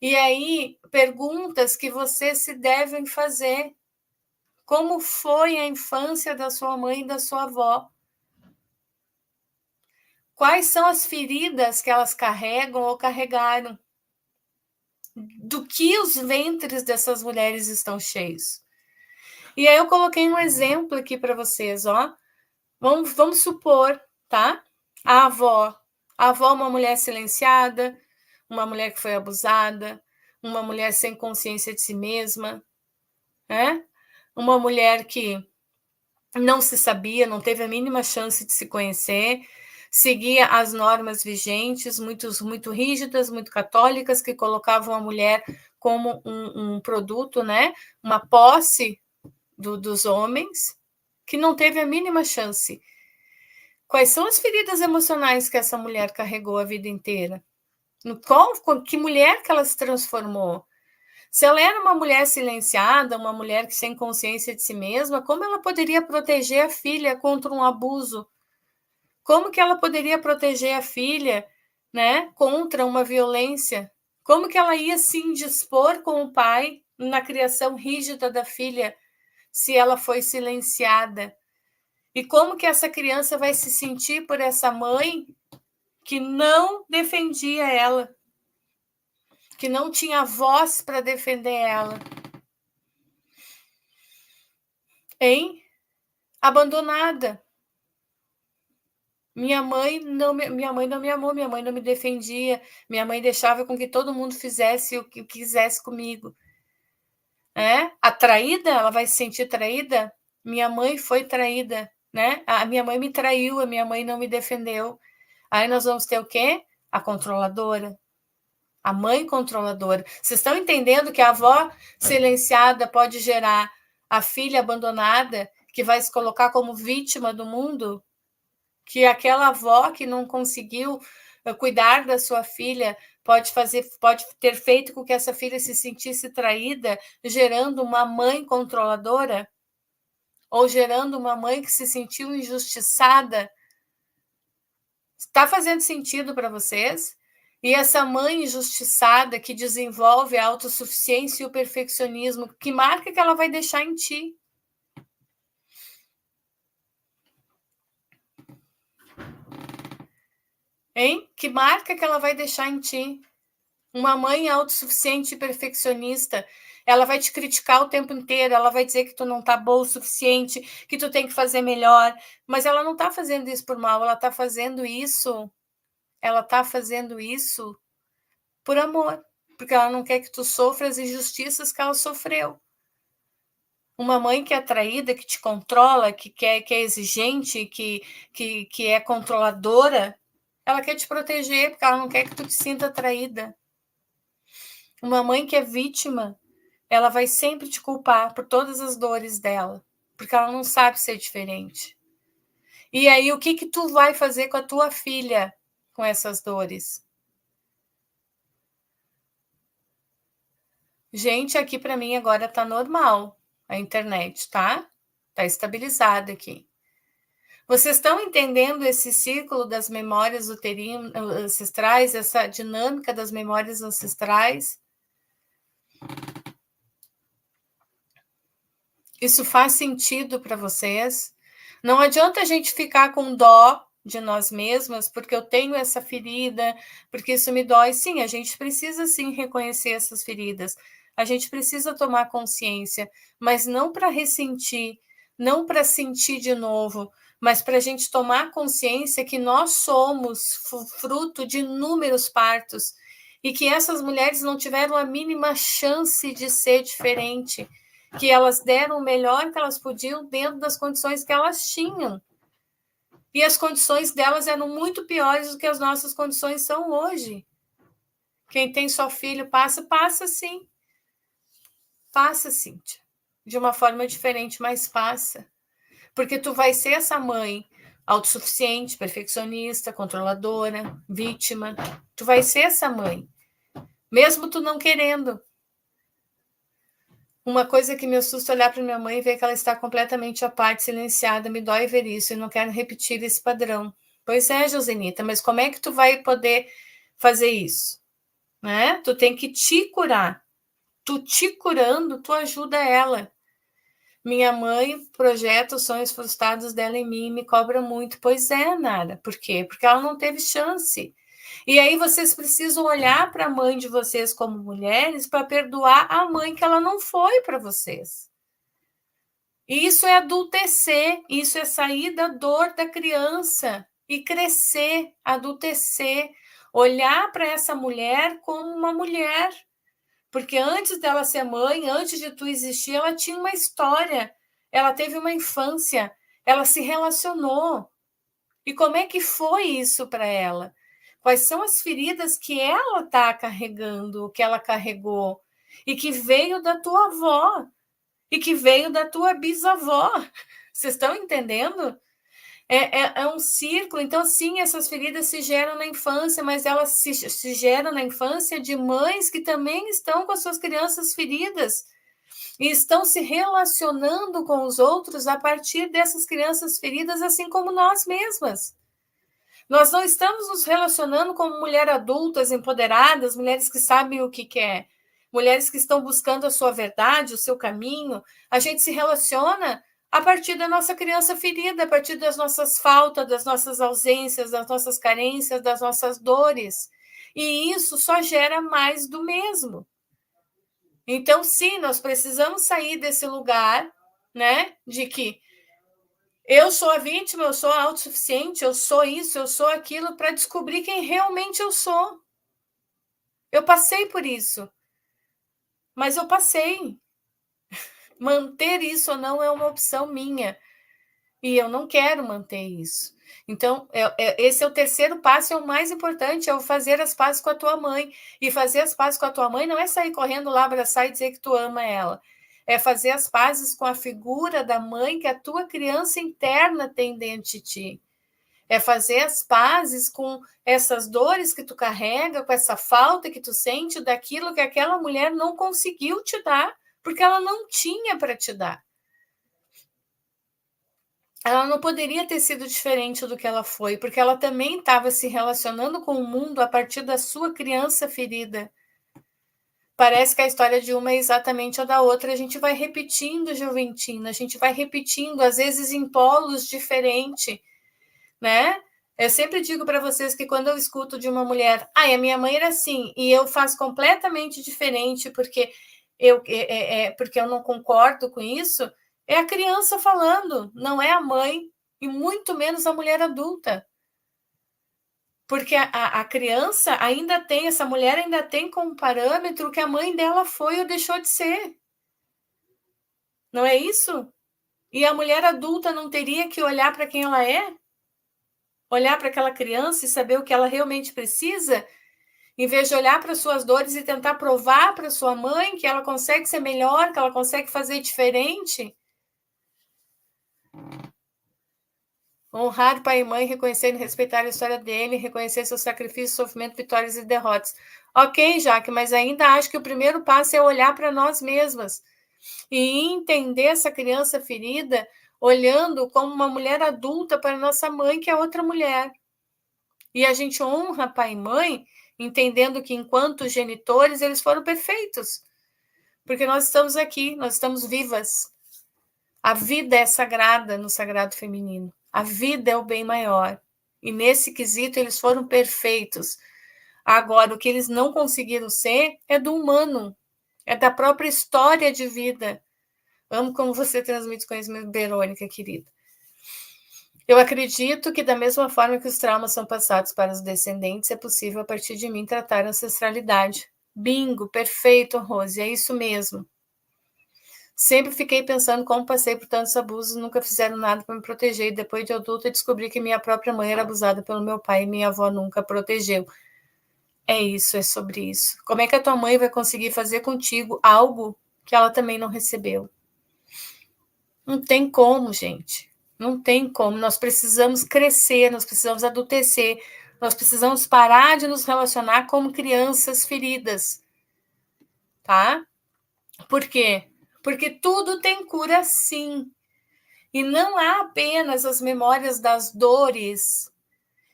E aí, perguntas que vocês se devem fazer. Como foi a infância da sua mãe e da sua avó? Quais são as feridas que elas carregam ou carregaram? Do que os ventres dessas mulheres estão cheios? E aí eu coloquei um exemplo aqui para vocês, ó. Vamos supor, tá? A avó é uma mulher silenciada, uma mulher que foi abusada, uma mulher sem consciência de si mesma, né? Uma mulher que não se sabia, não teve a mínima chance de se conhecer, seguia as normas vigentes, muito rígidas, muito católicas, que colocavam a mulher como um produto, né? Uma posse dos homens, que não teve a mínima chance. Quais são as feridas emocionais que essa mulher carregou a vida inteira? Que mulher que ela se transformou? Se ela era uma mulher silenciada, uma mulher sem consciência de si mesma, como ela poderia proteger a filha contra um abuso? Como que ela poderia proteger a filha, né, contra uma violência? Como que ela ia se indispor com o pai na criação rígida da filha se ela foi silenciada? E como que essa criança vai se sentir por essa mãe que não defendia ela, que não tinha voz para defender ela? Hein? Abandonada. Minha mãe não me amou, minha mãe não me defendia, minha mãe deixava com que todo mundo fizesse o que quisesse comigo. Atraída, ela vai se sentir traída? Minha mãe foi traída, né? A minha mãe me traiu, a minha mãe não me defendeu. Aí nós vamos ter o quê? A controladora. A mãe controladora. Vocês estão entendendo que a avó silenciada pode gerar a filha abandonada, que vai se colocar como vítima do mundo? Que aquela avó que não conseguiu cuidar da sua filha pode ter feito com que essa filha se sentisse traída, gerando uma mãe controladora, ou gerando uma mãe que se sentiu injustiçada. Está fazendo sentido para vocês? E essa mãe injustiçada que desenvolve a autossuficiência e o perfeccionismo, que marca que ela vai deixar em ti? Hein? Que marca que ela vai deixar em ti? Uma mãe autossuficiente e perfeccionista, ela vai te criticar o tempo inteiro, ela vai dizer que tu não tá boa o suficiente, que tu tem que fazer melhor, mas ela não tá fazendo isso por mal, ela tá fazendo isso por amor, porque ela não quer que tu sofra as injustiças que ela sofreu. Uma mãe que é atraída, que te controla, que é exigente, que é controladora, ela quer te proteger, porque ela não quer que tu te sinta atraída. Uma mãe que é vítima, ela vai sempre te culpar por todas as dores dela, porque ela não sabe ser diferente. E aí, o que tu vai fazer com a tua filha com essas dores? Gente, aqui para mim agora tá normal a internet, tá? Tá estabilizada aqui. Vocês estão entendendo esse círculo das memórias ancestrais, essa dinâmica das memórias ancestrais? Isso faz sentido para vocês? Não adianta a gente ficar com dó de nós mesmas, porque eu tenho essa ferida, porque isso me dói. Sim, a gente precisa sim reconhecer essas feridas. A gente precisa tomar consciência, mas não para ressentir, não para sentir de novo, mas para a gente tomar consciência que nós somos fruto de inúmeros partos e que essas mulheres não tiveram a mínima chance de ser diferente, que elas deram o melhor que elas podiam dentro das condições que elas tinham. E as condições delas eram muito piores do que as nossas condições são hoje. Quem tem só filho passa sim. Passa, Cíntia. De uma forma diferente, mas passa. Porque tu vai ser essa mãe autossuficiente, perfeccionista, controladora, vítima. Tu vai ser essa mãe. Mesmo tu não querendo. Uma coisa que me assusta olhar para minha mãe e ver que ela está completamente à parte, silenciada, me dói ver isso e não quero repetir esse padrão. Pois é, Josenita, mas como é que tu vai poder fazer isso? Né? Tu tem que te curar. Tu te curando, tu ajuda ela. Minha mãe projeta os sonhos frustrados dela em mim e me cobra muito. Pois é, Nara. Por quê? Porque ela não teve chance. E aí vocês precisam olhar para a mãe de vocês como mulheres para perdoar a mãe que ela não foi para vocês. E isso é adultecer, isso é sair da dor da criança e crescer, adultecer, olhar para essa mulher como uma mulher. Porque antes dela ser mãe, antes de tu existir, ela tinha uma história, ela teve uma infância, ela se relacionou. E como é que foi isso para ela? Quais são as feridas que ela está carregando, que ela carregou, e que veio da tua avó, e que veio da tua bisavó? Vocês estão entendendo? É um círculo. Então, sim, essas feridas se geram na infância, mas elas se geram na infância de mães que também estão com as suas crianças feridas e estão se relacionando com os outros a partir dessas crianças feridas, assim como nós mesmas. Nós não estamos nos relacionando como mulheres adultas, empoderadas, mulheres que sabem o que quer, mulheres que estão buscando a sua verdade, o seu caminho. A gente se relaciona a partir da nossa criança ferida, a partir das nossas faltas, das nossas ausências, das nossas carências, das nossas dores. E isso só gera mais do mesmo. Então, sim, nós precisamos sair desse lugar, né, de que eu sou a vítima, eu sou a autossuficiente, eu sou isso, eu sou aquilo, para descobrir quem realmente eu sou. Eu passei por isso, mas eu passei. Manter isso ou não é uma opção minha, e eu não quero manter isso. Então, esse é o terceiro passo, é o mais importante, é o fazer as pazes com a tua mãe. E fazer as pazes com a tua mãe não é sair correndo lá, abraçar e dizer que tu ama ela. É fazer as pazes com a figura da mãe que a tua criança interna tem dentro de ti. É fazer as pazes com essas dores que tu carrega, com essa falta que tu sente daquilo que aquela mulher não conseguiu te dar, porque ela não tinha para te dar. Ela não poderia ter sido diferente do que ela foi, porque ela também estava se relacionando com o mundo a partir da sua criança ferida. Parece que a história de uma é exatamente a da outra. A gente vai repetindo, Juventina, a gente vai repetindo, às vezes em polos diferentes, né? Eu sempre digo para vocês que quando eu escuto de uma mulher, a minha mãe era assim, e eu faço completamente diferente porque eu não concordo com isso, é a criança falando, não é a mãe, e muito menos a mulher adulta. Porque a criança ainda tem, essa mulher ainda tem como parâmetro o que a mãe dela foi ou deixou de ser. Não é isso? E a mulher adulta não teria que olhar para quem ela é? Olhar para aquela criança e saber o que ela realmente precisa? Em vez de olhar para suas dores e tentar provar para sua mãe que ela consegue ser melhor, que ela consegue fazer diferente? Honrar pai e mãe, reconhecer e respeitar a história dele, reconhecer seu sacrifício, sofrimento, vitórias e derrotas. Ok, Jaque, mas ainda acho que o primeiro passo é olhar para nós mesmas e entender essa criança ferida, olhando como uma mulher adulta para nossa mãe, que é outra mulher. E a gente honra pai e mãe, entendendo que enquanto genitores eles foram perfeitos, porque nós estamos aqui, nós estamos vivas. A vida é sagrada no sagrado feminino. A vida é o bem maior. E nesse quesito eles foram perfeitos. Agora, o que eles não conseguiram ser é do humano, é da própria história de vida. Amo como você transmite conhecimento, Verônica, querida. Eu acredito que, da mesma forma que os traumas são passados para os descendentes, é possível, a partir de mim, tratar a ancestralidade. Bingo, perfeito, Rose, é isso mesmo. Sempre fiquei pensando como passei por tantos abusos, nunca fizeram nada para me proteger, e depois de adulta descobri que minha própria mãe era abusada pelo meu pai e minha avó nunca protegeu. É isso, é sobre isso. Como é que a tua mãe vai conseguir fazer contigo algo que ela também não recebeu? Não tem como, gente. Não tem como. Nós precisamos crescer, nós precisamos adultecer, nós precisamos parar de nos relacionar como crianças feridas, tá? Por quê? Porque tudo tem cura, sim. E não há apenas as memórias das dores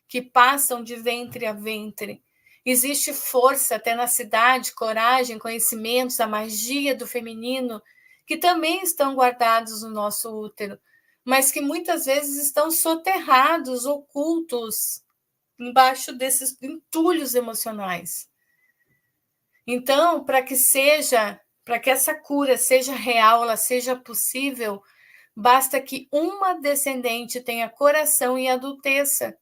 que passam de ventre a ventre. Existe força, tenacidade, coragem, conhecimentos, a magia do feminino, que também estão guardados no nosso útero, mas que muitas vezes estão soterrados, ocultos, embaixo desses entulhos emocionais. Então, para que essa cura seja real, ela seja possível, basta que uma descendente tenha coração e adulteça.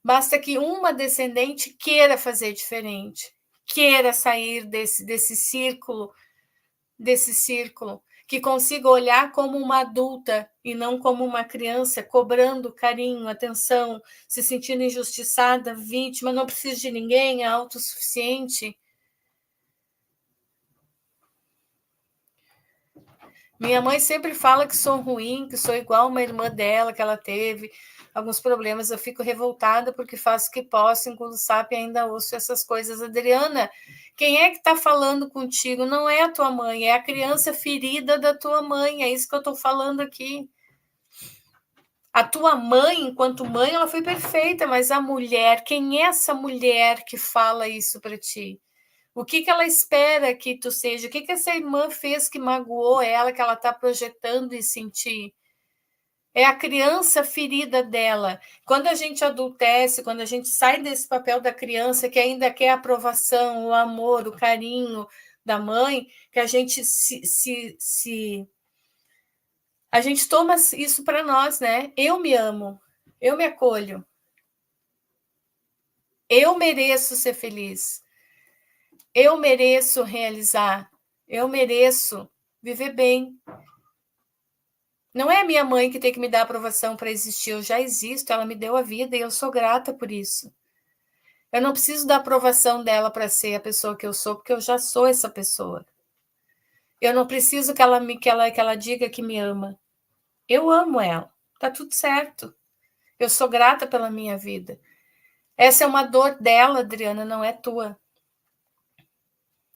Basta que uma descendente queira fazer diferente, queira sair desse círculo, que consiga olhar como uma adulta e não como uma criança, cobrando carinho, atenção, se sentindo injustiçada, vítima, não precisa de ninguém, é autossuficiente. Minha mãe sempre fala que sou ruim, que sou igual uma irmã dela, que ela teve alguns problemas. Eu fico revoltada porque faço o que posso, enquanto sabe, ainda ouço essas coisas. Adriana, quem é que está falando contigo? Não é a tua mãe, é a criança ferida da tua mãe. É isso que eu estou falando aqui. A tua mãe, enquanto mãe, ela foi perfeita, mas a mulher, quem é essa mulher que fala isso para ti? O que ela espera que tu seja? O que essa irmã fez que magoou ela, que ela está projetando e sentir? É a criança ferida dela. Quando a gente adultece, quando a gente sai desse papel da criança que ainda quer a aprovação, o amor, o carinho da mãe, que a gente a gente toma isso para nós, né? Eu me amo, eu me acolho, eu mereço ser feliz. Eu mereço realizar, eu mereço viver bem. Não é a minha mãe que tem que me dar aprovação para existir, eu já existo, ela me deu a vida e eu sou grata por isso. Eu não preciso da aprovação dela para ser a pessoa que eu sou, porque eu já sou essa pessoa. Eu não preciso que ela diga que me ama. Eu amo ela, tá tudo certo. Eu sou grata pela minha vida. Essa é uma dor dela, Adriana, não é tua.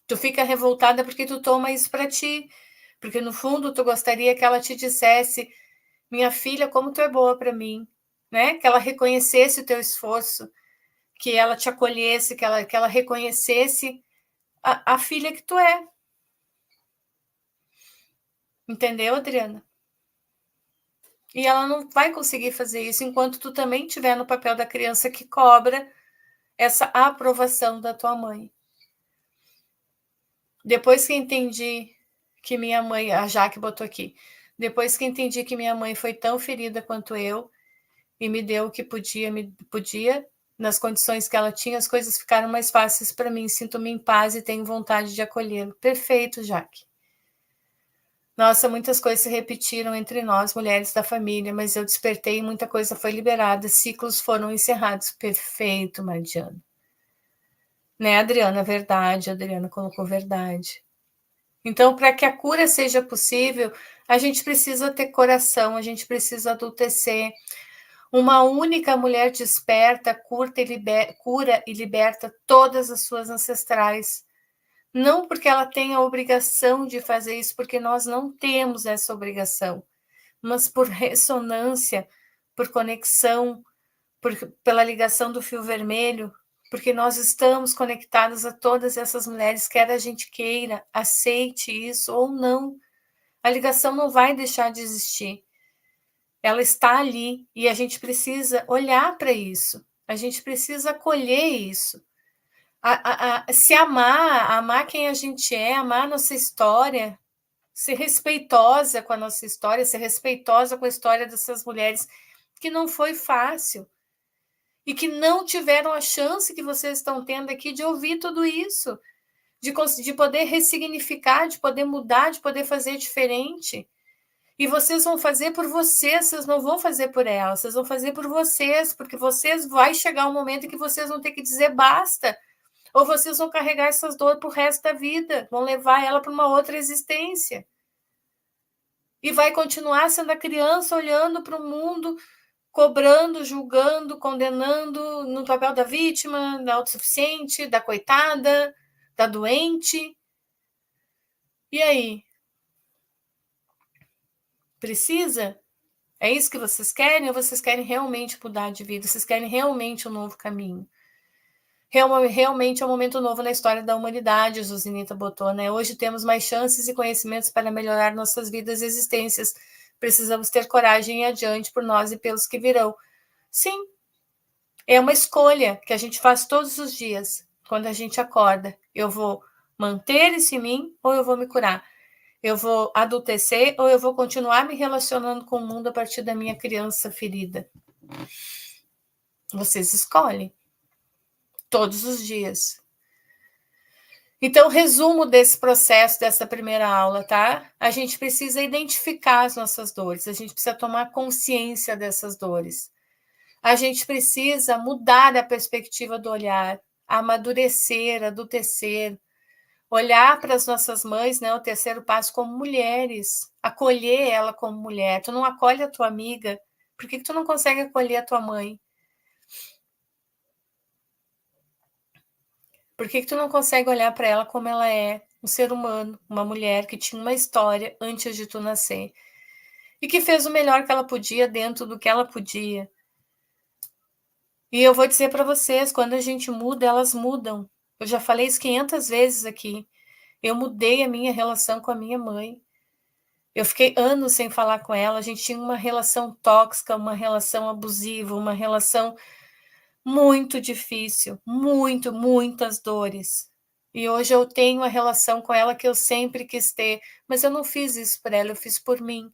Tu fica revoltada porque tu toma isso para ti, porque no fundo tu gostaria que ela te dissesse: minha filha, como tu é boa para mim, né? Que ela reconhecesse o teu esforço, que ela te acolhesse, que ela reconhecesse a filha que tu é. Entendeu, Adriana? E ela não vai conseguir fazer isso enquanto tu também estiver no papel da criança que cobra essa aprovação da tua mãe. Depois que entendi que minha mãe, a Jaque botou aqui, depois que entendi que minha mãe foi tão ferida quanto eu e me deu o que podia, nas condições que ela tinha, as coisas ficaram mais fáceis para mim. Sinto-me em paz e tenho vontade de acolhê-lo. Perfeito, Jaque. Nossa, muitas coisas se repetiram entre nós, mulheres da família, mas eu despertei e muita coisa foi liberada, ciclos foram encerrados. Perfeito, Maridiana. Né, Adriana? Verdade, a Adriana colocou verdade. Então, para que a cura seja possível, a gente precisa ter coração, a gente precisa adultecer. Uma única mulher desperta, cura e liberta todas as suas ancestrais. Não porque ela tenha a obrigação de fazer isso, porque nós não temos essa obrigação, mas por ressonância, por conexão, pela ligação do fio vermelho, porque nós estamos conectados a todas essas mulheres, quer a gente queira, aceite isso ou não. A ligação não vai deixar de existir. Ela está ali e a gente precisa olhar para isso. A gente precisa acolher isso. Se amar, amar quem a gente é, amar a nossa história, ser respeitosa com a nossa história, ser respeitosa com a história dessas mulheres, que não foi fácil e que não tiveram a chance que vocês estão tendo aqui de ouvir tudo isso, de poder ressignificar, de poder mudar, de poder fazer diferente. E vocês vão fazer por vocês não vão fazer por elas, vocês vão fazer por vocês, porque vocês vai chegar um momento em que vocês vão ter que dizer basta, ou vocês vão carregar essas dores para o resto da vida, vão levar ela para uma outra existência. E vai continuar sendo a criança olhando para o mundo, cobrando, julgando, condenando no papel da vítima, da autossuficiente, da coitada, da doente. E aí? Precisa? É isso que vocês querem ou vocês querem realmente mudar de vida? Vocês querem realmente um novo caminho? Realmente é um momento novo na história da humanidade, a Josinita botou, né? Hoje temos mais chances e conhecimentos para melhorar nossas vidas e existências. Precisamos ter coragem e ir adiante por nós e pelos que virão. Sim, é uma escolha que a gente faz todos os dias, quando a gente acorda. Eu vou manter isso em mim ou eu vou me curar? Eu vou adultecer ou eu vou continuar me relacionando com o mundo a partir da minha criança ferida? Vocês escolhem. Todos os dias. Então, resumo desse processo, dessa primeira aula, tá? A gente precisa identificar as nossas dores, a gente precisa tomar consciência dessas dores. A gente precisa mudar a perspectiva do olhar, amadurecer, adultecer, olhar para as nossas mães, né? O terceiro passo, como mulheres, acolher ela como mulher. Tu não acolhe a tua amiga, por que tu não consegue acolher a tua mãe? Por que tu não consegue olhar para ela como ela é? Um ser humano, uma mulher que tinha uma história antes de tu nascer e que fez o melhor que ela podia dentro do que ela podia. E eu vou dizer para vocês, quando a gente muda, elas mudam. Eu já falei isso 500 vezes aqui. Eu mudei a minha relação com a minha mãe. Eu fiquei anos sem falar com ela. A gente tinha uma relação tóxica, uma relação abusiva, uma relação muito difícil, muitas dores. E hoje eu tenho uma relação com ela que eu sempre quis ter, mas eu não fiz isso por ela, eu fiz por mim.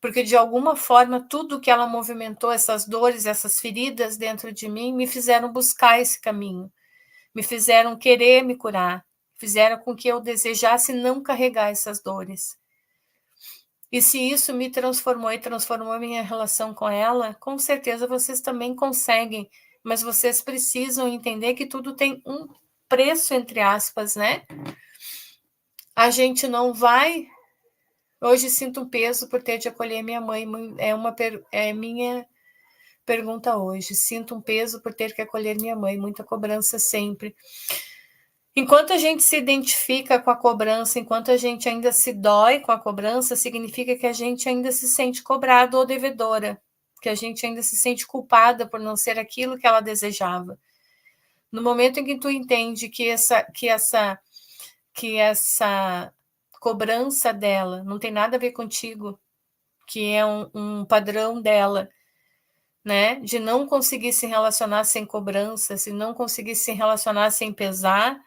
Porque de alguma forma tudo que ela movimentou, essas dores, essas feridas dentro de mim, me fizeram buscar esse caminho, me fizeram querer me curar, fizeram com que eu desejasse não carregar essas dores. E se isso me transformou e transformou a minha relação com ela, com certeza vocês também conseguem, mas vocês precisam entender que tudo tem um preço, entre aspas, né? A gente não vai. Hoje sinto um peso por ter de acolher minha mãe, é minha pergunta hoje. Sinto um peso por ter que acolher minha mãe, muita cobrança sempre. Enquanto a gente se identifica com a cobrança, enquanto a gente ainda se dói com a cobrança, significa que a gente ainda se sente cobrado ou devedora, que a gente ainda se sente culpada por não ser aquilo que ela desejava. No momento em que tu entende que essa cobrança dela não tem nada a ver contigo, que é um padrão dela, né? De não conseguir se relacionar sem cobrança, se não conseguir se relacionar sem pesar,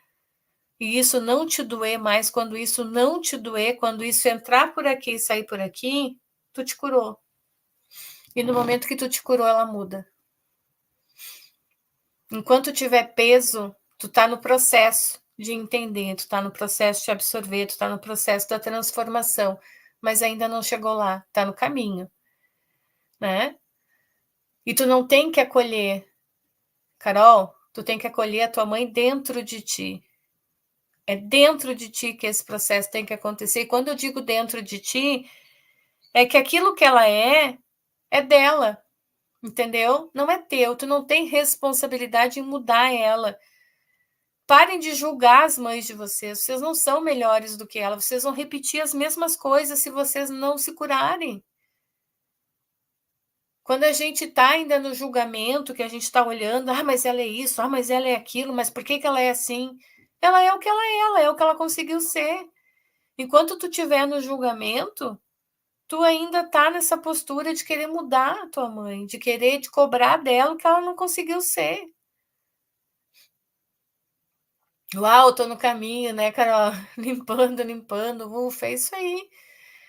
e isso não te doer mais, quando isso não te doer, quando isso entrar por aqui e sair por aqui, tu te curou. E no momento que tu te curou, ela muda. Enquanto tiver peso, tu tá no processo de entender, tu tá no processo de absorver, tu tá no processo da transformação, mas ainda não chegou lá, tá no caminho, né? E tu não tem que acolher, Carol, tu tem que acolher a tua mãe dentro de ti. É dentro de ti que esse processo tem que acontecer. E quando eu digo dentro de ti, é que aquilo que ela é dela, entendeu? Não é teu. Tu não tem responsabilidade em mudar ela. Parem de julgar as mães de vocês. Vocês não são melhores do que ela. Vocês vão repetir as mesmas coisas se vocês não se curarem. Quando a gente está ainda no julgamento, que a gente está olhando, mas ela é isso, mas ela é aquilo, mas por que ela é assim? Ela é o que ela é o que ela conseguiu ser. Enquanto tu estiver no julgamento, tu ainda tá nessa postura de querer mudar a tua mãe, de querer te cobrar dela o que ela não conseguiu ser. Uau, tô no caminho, né, Carol? Limpando, ufa, é isso aí.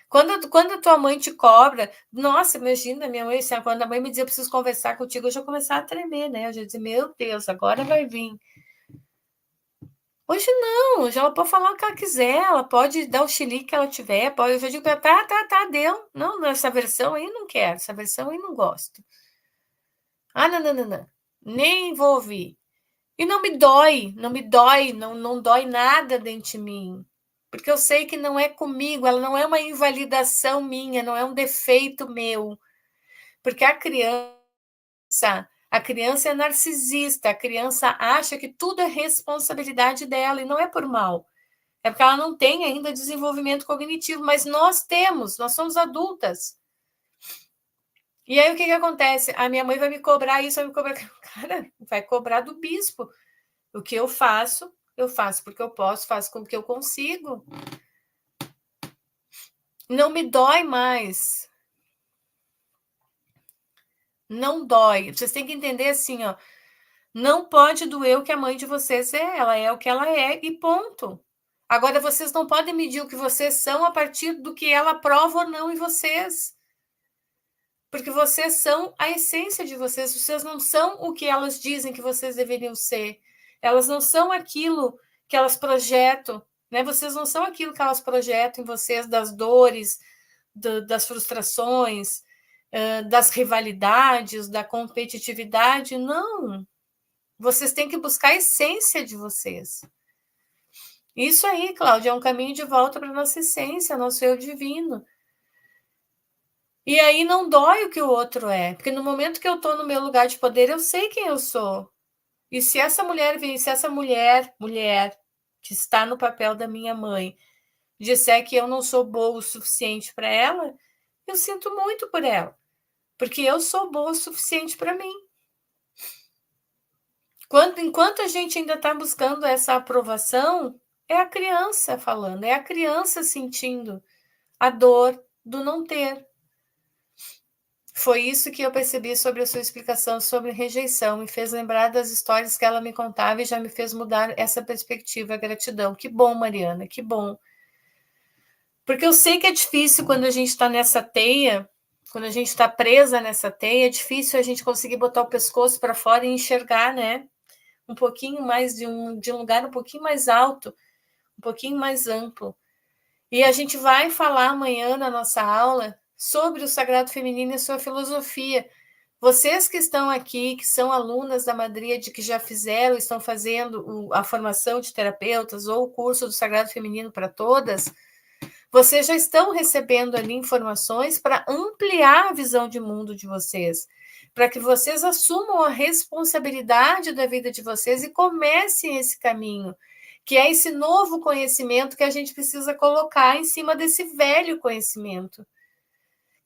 Quando a tua mãe te cobra, nossa, imagina, minha mãe, assim, quando a mãe me dizia, eu preciso conversar contigo, eu já começava a tremer, né? Eu já dizia, meu Deus, agora vai vir. Hoje não, já ela pode falar o que ela quiser, ela pode dar o chilique que ela tiver, pode, eu já digo, tá, deu. Não, essa versão aí não quero, essa versão aí não gosto. Não, nem vou ouvir. E não me dói, não dói nada dentro de mim. Porque eu sei que não é comigo, ela não é uma invalidação minha, não é um defeito meu. Porque a criança é narcisista, a criança acha que tudo é responsabilidade dela e não é por mal. É porque ela não tem ainda desenvolvimento cognitivo, mas nós temos, nós somos adultas. E aí o que acontece? A minha mãe vai me cobrar isso, vai me cobrar. Cara, vai cobrar do bispo. O que eu faço porque eu posso, faço com que eu consigo. Não me dói mais. Não dói. Vocês têm que entender assim, ó. Não pode doer o que a mãe de vocês é. Ela é o que ela é e ponto. Agora, vocês não podem medir o que vocês são a partir do que ela aprova ou não em vocês. Porque vocês são a essência de vocês. Vocês não são o que elas dizem que vocês deveriam ser. Elas não são aquilo que elas projetam, né? Vocês não são aquilo que elas projetam em vocês, das dores, das frustrações, das rivalidades, da competitividade. Não. Vocês têm que buscar a essência de vocês. Isso aí, Cláudia, é um caminho de volta para a nossa essência, nosso eu divino. E aí não dói o que o outro é, porque no momento que eu estou no meu lugar de poder, eu sei quem eu sou. E se essa mulher vir, se essa mulher que está no papel da minha mãe, disser que eu não sou boa o suficiente para ela, eu sinto muito por ela, porque eu sou boa o suficiente para mim. Enquanto a gente ainda está buscando essa aprovação, é a criança falando, é a criança sentindo a dor do não ter. Foi isso que eu percebi sobre a sua explicação sobre rejeição. Me fez lembrar das histórias que ela me contava e já me fez mudar essa perspectiva. Gratidão. Que bom, Mariana, que bom. Porque eu sei que é difícil quando a gente está nessa teia, quando a gente está presa nessa teia, é difícil a gente conseguir botar o pescoço para fora e enxergar, né? Um pouquinho mais de um lugar um pouquinho mais alto, um pouquinho mais amplo. E a gente vai falar amanhã na nossa aula sobre o Sagrado Feminino e a sua filosofia. Vocês que estão aqui, que são alunas da Madríade, que já fizeram, estão fazendo a formação de terapeutas ou o curso do Sagrado Feminino para todas, vocês já estão recebendo ali informações para ampliar a visão de mundo de vocês, para que vocês assumam a responsabilidade da vida de vocês e comecem esse caminho, que é esse novo conhecimento que a gente precisa colocar em cima desse velho conhecimento.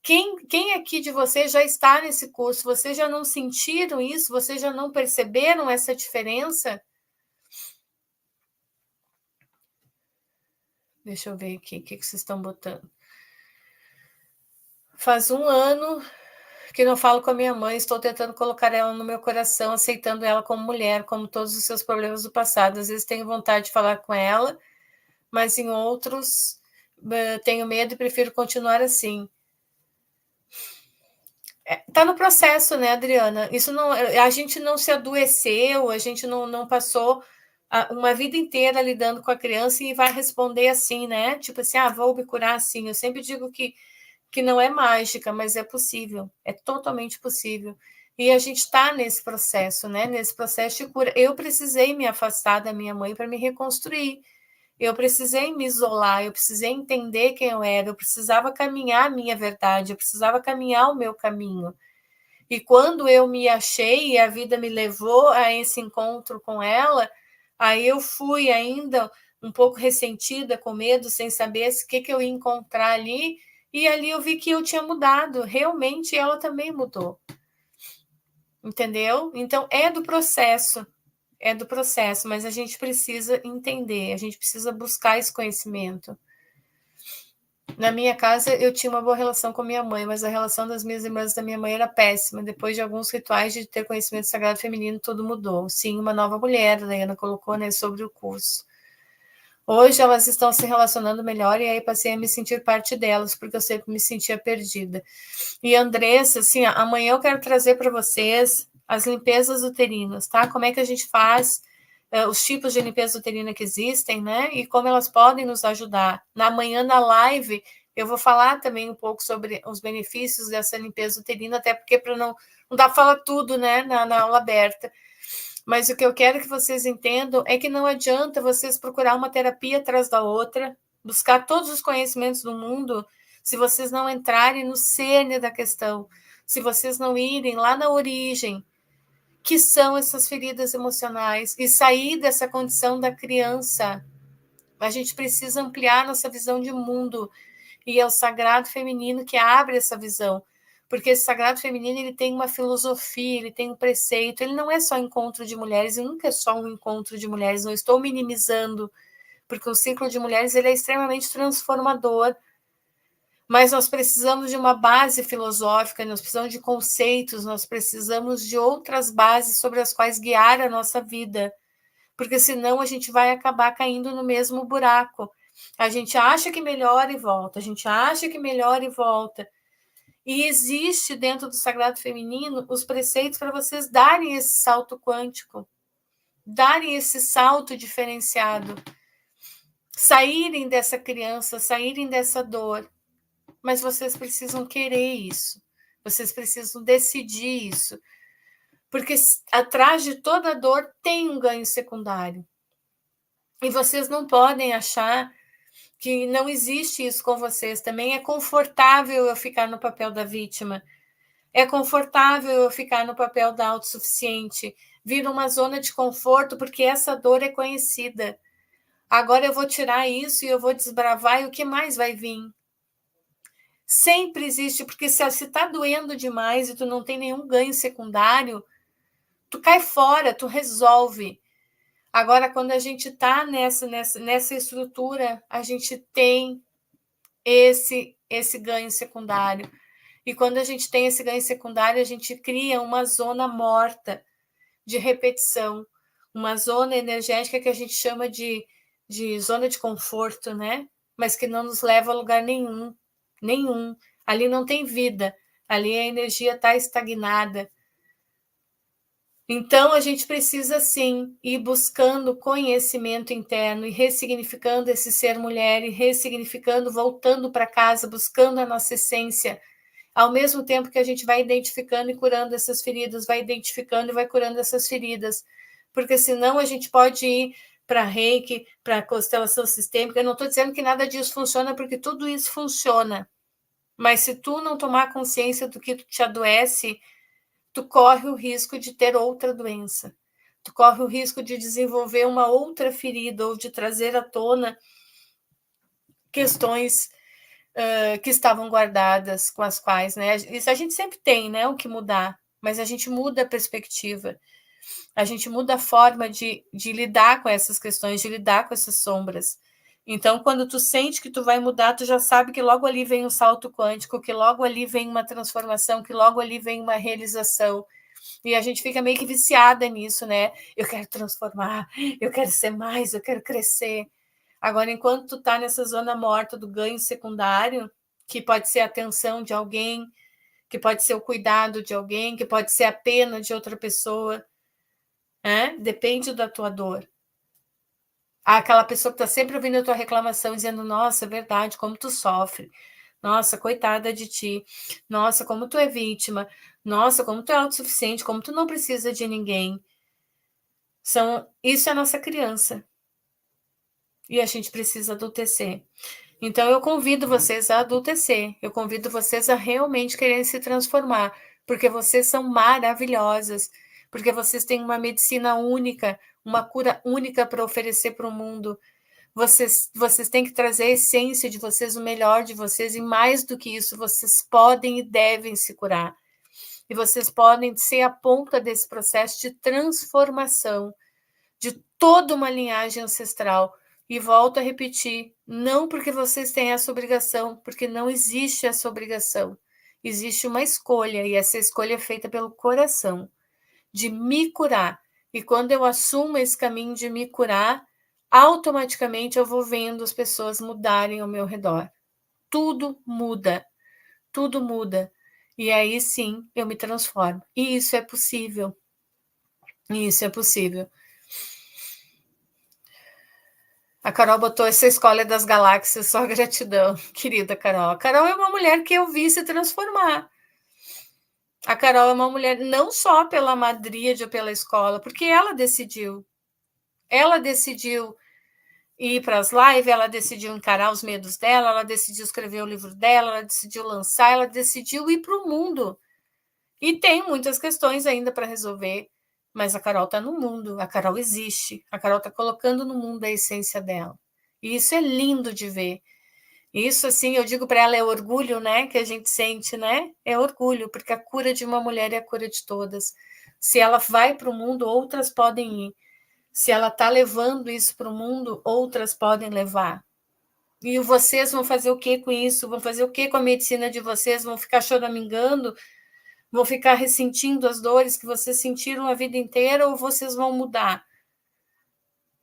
Quem aqui de vocês já está nesse curso? Vocês já não sentiram isso? Vocês já não perceberam essa diferença? Deixa eu ver aqui, o que vocês estão botando? Faz 1 ano que não falo com a minha mãe, estou tentando colocar ela no meu coração, aceitando ela como mulher, como todos os seus problemas do passado. Às vezes tenho vontade de falar com ela, mas em outros tenho medo e prefiro continuar assim. Tá no processo, né, Adriana? Isso não, a gente não se adoeceu, a gente não passou uma vida inteira lidando com a criança e vai responder assim, né? Tipo assim, vou me curar assim. Eu sempre digo que não é mágica, mas é possível, é totalmente possível. E a gente está nesse processo, né? Nesse processo de cura. Eu precisei me afastar da minha mãe para me reconstruir. Eu precisei me isolar, eu precisei entender quem eu era, eu precisava caminhar a minha verdade, eu precisava caminhar o meu caminho. E quando eu me achei e a vida me levou a esse encontro com ela, aí eu fui ainda um pouco ressentida, com medo, sem saber o que eu ia encontrar ali. E ali eu vi que eu tinha mudado, realmente ela também mudou. Entendeu? Então é do processo, mas a gente precisa entender, a gente precisa buscar esse conhecimento. Na minha casa, eu tinha uma boa relação com minha mãe, mas a relação das minhas irmãs da minha mãe era péssima. Depois de alguns rituais de ter conhecimento sagrado feminino, tudo mudou. Sim, uma nova mulher, a Diana colocou, né, sobre o curso. Hoje elas estão se relacionando melhor e aí passei a me sentir parte delas, porque eu sempre me sentia perdida. E Andressa, assim, amanhã eu quero trazer para vocês as limpezas uterinas, tá? Como é que a gente faz os tipos de limpeza uterina que existem, né? E como elas podem nos ajudar. Na manhã, na live, eu vou falar também um pouco sobre os benefícios dessa limpeza uterina, até porque para não dá para falar tudo, né, na aula aberta. Mas o que eu quero que vocês entendam é que não adianta vocês procurar uma terapia atrás da outra, buscar todos os conhecimentos do mundo, se vocês não entrarem no cerne da questão, se vocês não irem lá na origem, que são essas feridas emocionais, e sair dessa condição da criança. A gente precisa ampliar nossa visão de mundo, e é o sagrado feminino que abre essa visão, porque esse sagrado feminino ele tem uma filosofia, ele tem um preceito, ele não é só encontro de mulheres, ele nunca é só um encontro de mulheres, não estou minimizando, porque o ciclo de mulheres ele é extremamente transformador, mas nós precisamos de uma base filosófica, nós precisamos de conceitos, nós precisamos de outras bases sobre as quais guiar a nossa vida, porque senão a gente vai acabar caindo no mesmo buraco. A gente acha que melhora e volta, a gente acha que melhora e volta. E existe dentro do sagrado feminino os preceitos para vocês darem esse salto quântico, darem esse salto diferenciado, saírem dessa criança, saírem dessa dor. Mas vocês precisam querer isso, vocês precisam decidir isso, porque atrás de toda dor tem um ganho secundário. E vocês não podem achar que não existe isso com vocês. Também é confortável eu ficar no papel da vítima. É confortável eu ficar no papel da autossuficiente. Vira uma zona de conforto porque essa dor é conhecida. Agora eu vou tirar isso e eu vou desbravar e o que mais vai vir? Sempre existe, porque se está doendo demais e tu não tem nenhum ganho secundário, tu cai fora, tu resolve. Agora, quando a gente está nessa estrutura, a gente tem esse ganho secundário. E quando a gente tem esse ganho secundário, a gente cria uma zona morta de repetição, uma zona energética que a gente chama de zona de conforto, né? Mas que não nos leva a lugar nenhum, nenhum. Ali não tem vida, ali a energia está estagnada. Então, a gente precisa, sim, ir buscando conhecimento interno e ressignificando esse ser mulher e ressignificando, voltando para casa, buscando a nossa essência, ao mesmo tempo que a gente vai identificando e curando essas feridas, vai identificando e vai curando essas feridas, porque senão a gente pode ir para Reiki, para constelação sistêmica. Eu não estou dizendo que nada disso funciona, porque tudo isso funciona, mas se tu não tomar consciência do que te adoece, tu corre o risco de ter outra doença. Tu corre o risco de desenvolver uma outra ferida ou de trazer à tona questões que estavam guardadas, com as quais, né? Isso a gente sempre tem, né? O que mudar, mas a gente muda a perspectiva, a gente muda a forma de lidar com essas questões, de lidar com essas sombras. Então, quando tu sente que tu vai mudar, tu já sabe que logo ali vem um salto quântico, que logo ali vem uma transformação, que logo ali vem uma realização. E a gente fica meio que viciada nisso, né? Eu quero transformar, eu quero ser mais, eu quero crescer. Agora, enquanto tu tá nessa zona morta do ganho secundário, que pode ser a atenção de alguém, que pode ser o cuidado de alguém, que pode ser a pena de outra pessoa, né? Depende da tua dor. Aquela pessoa que tá sempre ouvindo a tua reclamação, dizendo, nossa, é verdade, como tu sofre. Nossa, coitada de ti. Nossa, como tu é vítima. Nossa, como tu é autossuficiente, como tu não precisa de ninguém. Isso é a nossa criança. E a gente precisa adultecer. Então, eu convido vocês a adultecer. Eu convido vocês a realmente querer se transformar. Porque vocês são maravilhosas. Porque vocês têm uma medicina única, uma cura única para oferecer para o mundo. Vocês têm que trazer a essência de vocês, o melhor de vocês. E mais do que isso, vocês podem e devem se curar. E vocês podem ser a ponta desse processo de transformação de toda uma linhagem ancestral. E volto a repetir, não porque vocês têm essa obrigação, porque não existe essa obrigação. Existe uma escolha, e essa escolha é feita pelo coração, de me curar. E quando eu assumo esse caminho de me curar, automaticamente eu vou vendo as pessoas mudarem ao meu redor. Tudo muda, tudo muda. E aí sim eu me transformo. E isso é possível. Isso é possível. A Carol botou essa escola das galáxias, só gratidão, querida Carol. A Carol é uma mulher que eu vi se transformar. A Carol é uma mulher não só pela madríade ou pela escola, porque ela decidiu. Ela decidiu ir para as lives, ela decidiu encarar os medos dela, ela decidiu escrever o livro dela, ela decidiu lançar, ela decidiu ir para o mundo. E tem muitas questões ainda para resolver, mas a Carol está no mundo, a Carol existe, a Carol está colocando no mundo a essência dela. E isso é lindo de ver. Isso, assim, eu digo para ela, é orgulho, né, que a gente sente, né? É orgulho, porque a cura de uma mulher é a cura de todas. Se ela vai para o mundo, outras podem ir. Se ela está levando isso para o mundo, outras podem levar. E vocês vão fazer o que com isso? Vão fazer o que com a medicina de vocês? Vão ficar choramingando? Vão ficar ressentindo as dores que vocês sentiram a vida inteira ou vocês vão mudar?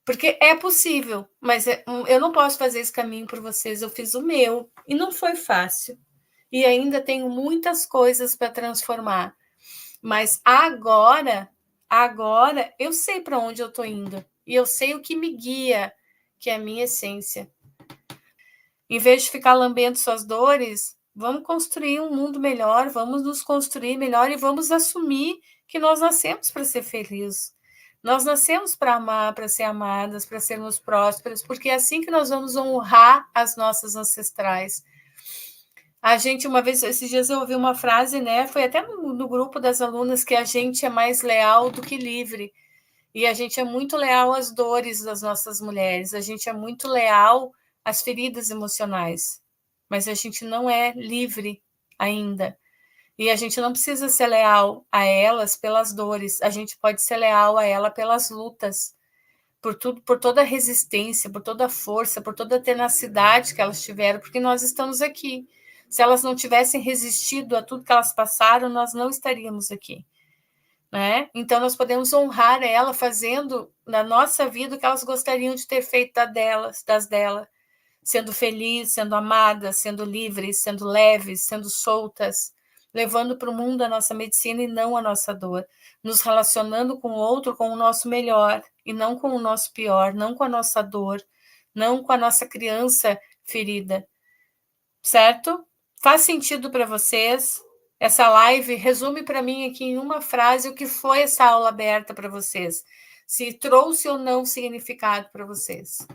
Porque é possível, mas eu não posso fazer esse caminho por vocês. Eu fiz o meu e não foi fácil. E ainda tenho muitas coisas para transformar. Mas agora eu sei para onde eu estou indo. E eu sei o que me guia, que é a minha essência. Em vez de ficar lambendo suas dores, vamos construir um mundo melhor, vamos nos construir melhor e vamos assumir que nós nascemos para ser felizes. Nós nascemos para amar, para ser amadas, para sermos prósperos, porque é assim que nós vamos honrar as nossas ancestrais. A gente, uma vez, esses dias eu ouvi uma frase, né? Foi até no grupo das alunas, que a gente é mais leal do que livre. E a gente é muito leal às dores das nossas mulheres, a gente é muito leal às feridas emocionais, mas a gente não é livre ainda. E a gente não precisa ser leal a elas pelas dores, a gente pode ser leal a ela pelas lutas, por tudo, por toda a resistência, por toda a força, por toda a tenacidade que elas tiveram, porque nós estamos aqui. Se elas não tivessem resistido a tudo que elas passaram, nós não estaríamos aqui. Né? Então, nós podemos honrar ela fazendo na nossa vida o que elas gostariam de ter feito das dela, sendo feliz, sendo amadas, sendo livres, sendo leves, sendo soltas, levando para o mundo a nossa medicina e não a nossa dor, nos relacionando com o outro com o nosso melhor e não com o nosso pior, não com a nossa dor, não com a nossa criança ferida, certo? Faz sentido para vocês? Essa live resume para mim aqui em uma frase o que foi essa aula aberta para vocês. Se trouxe ou não significado para vocês.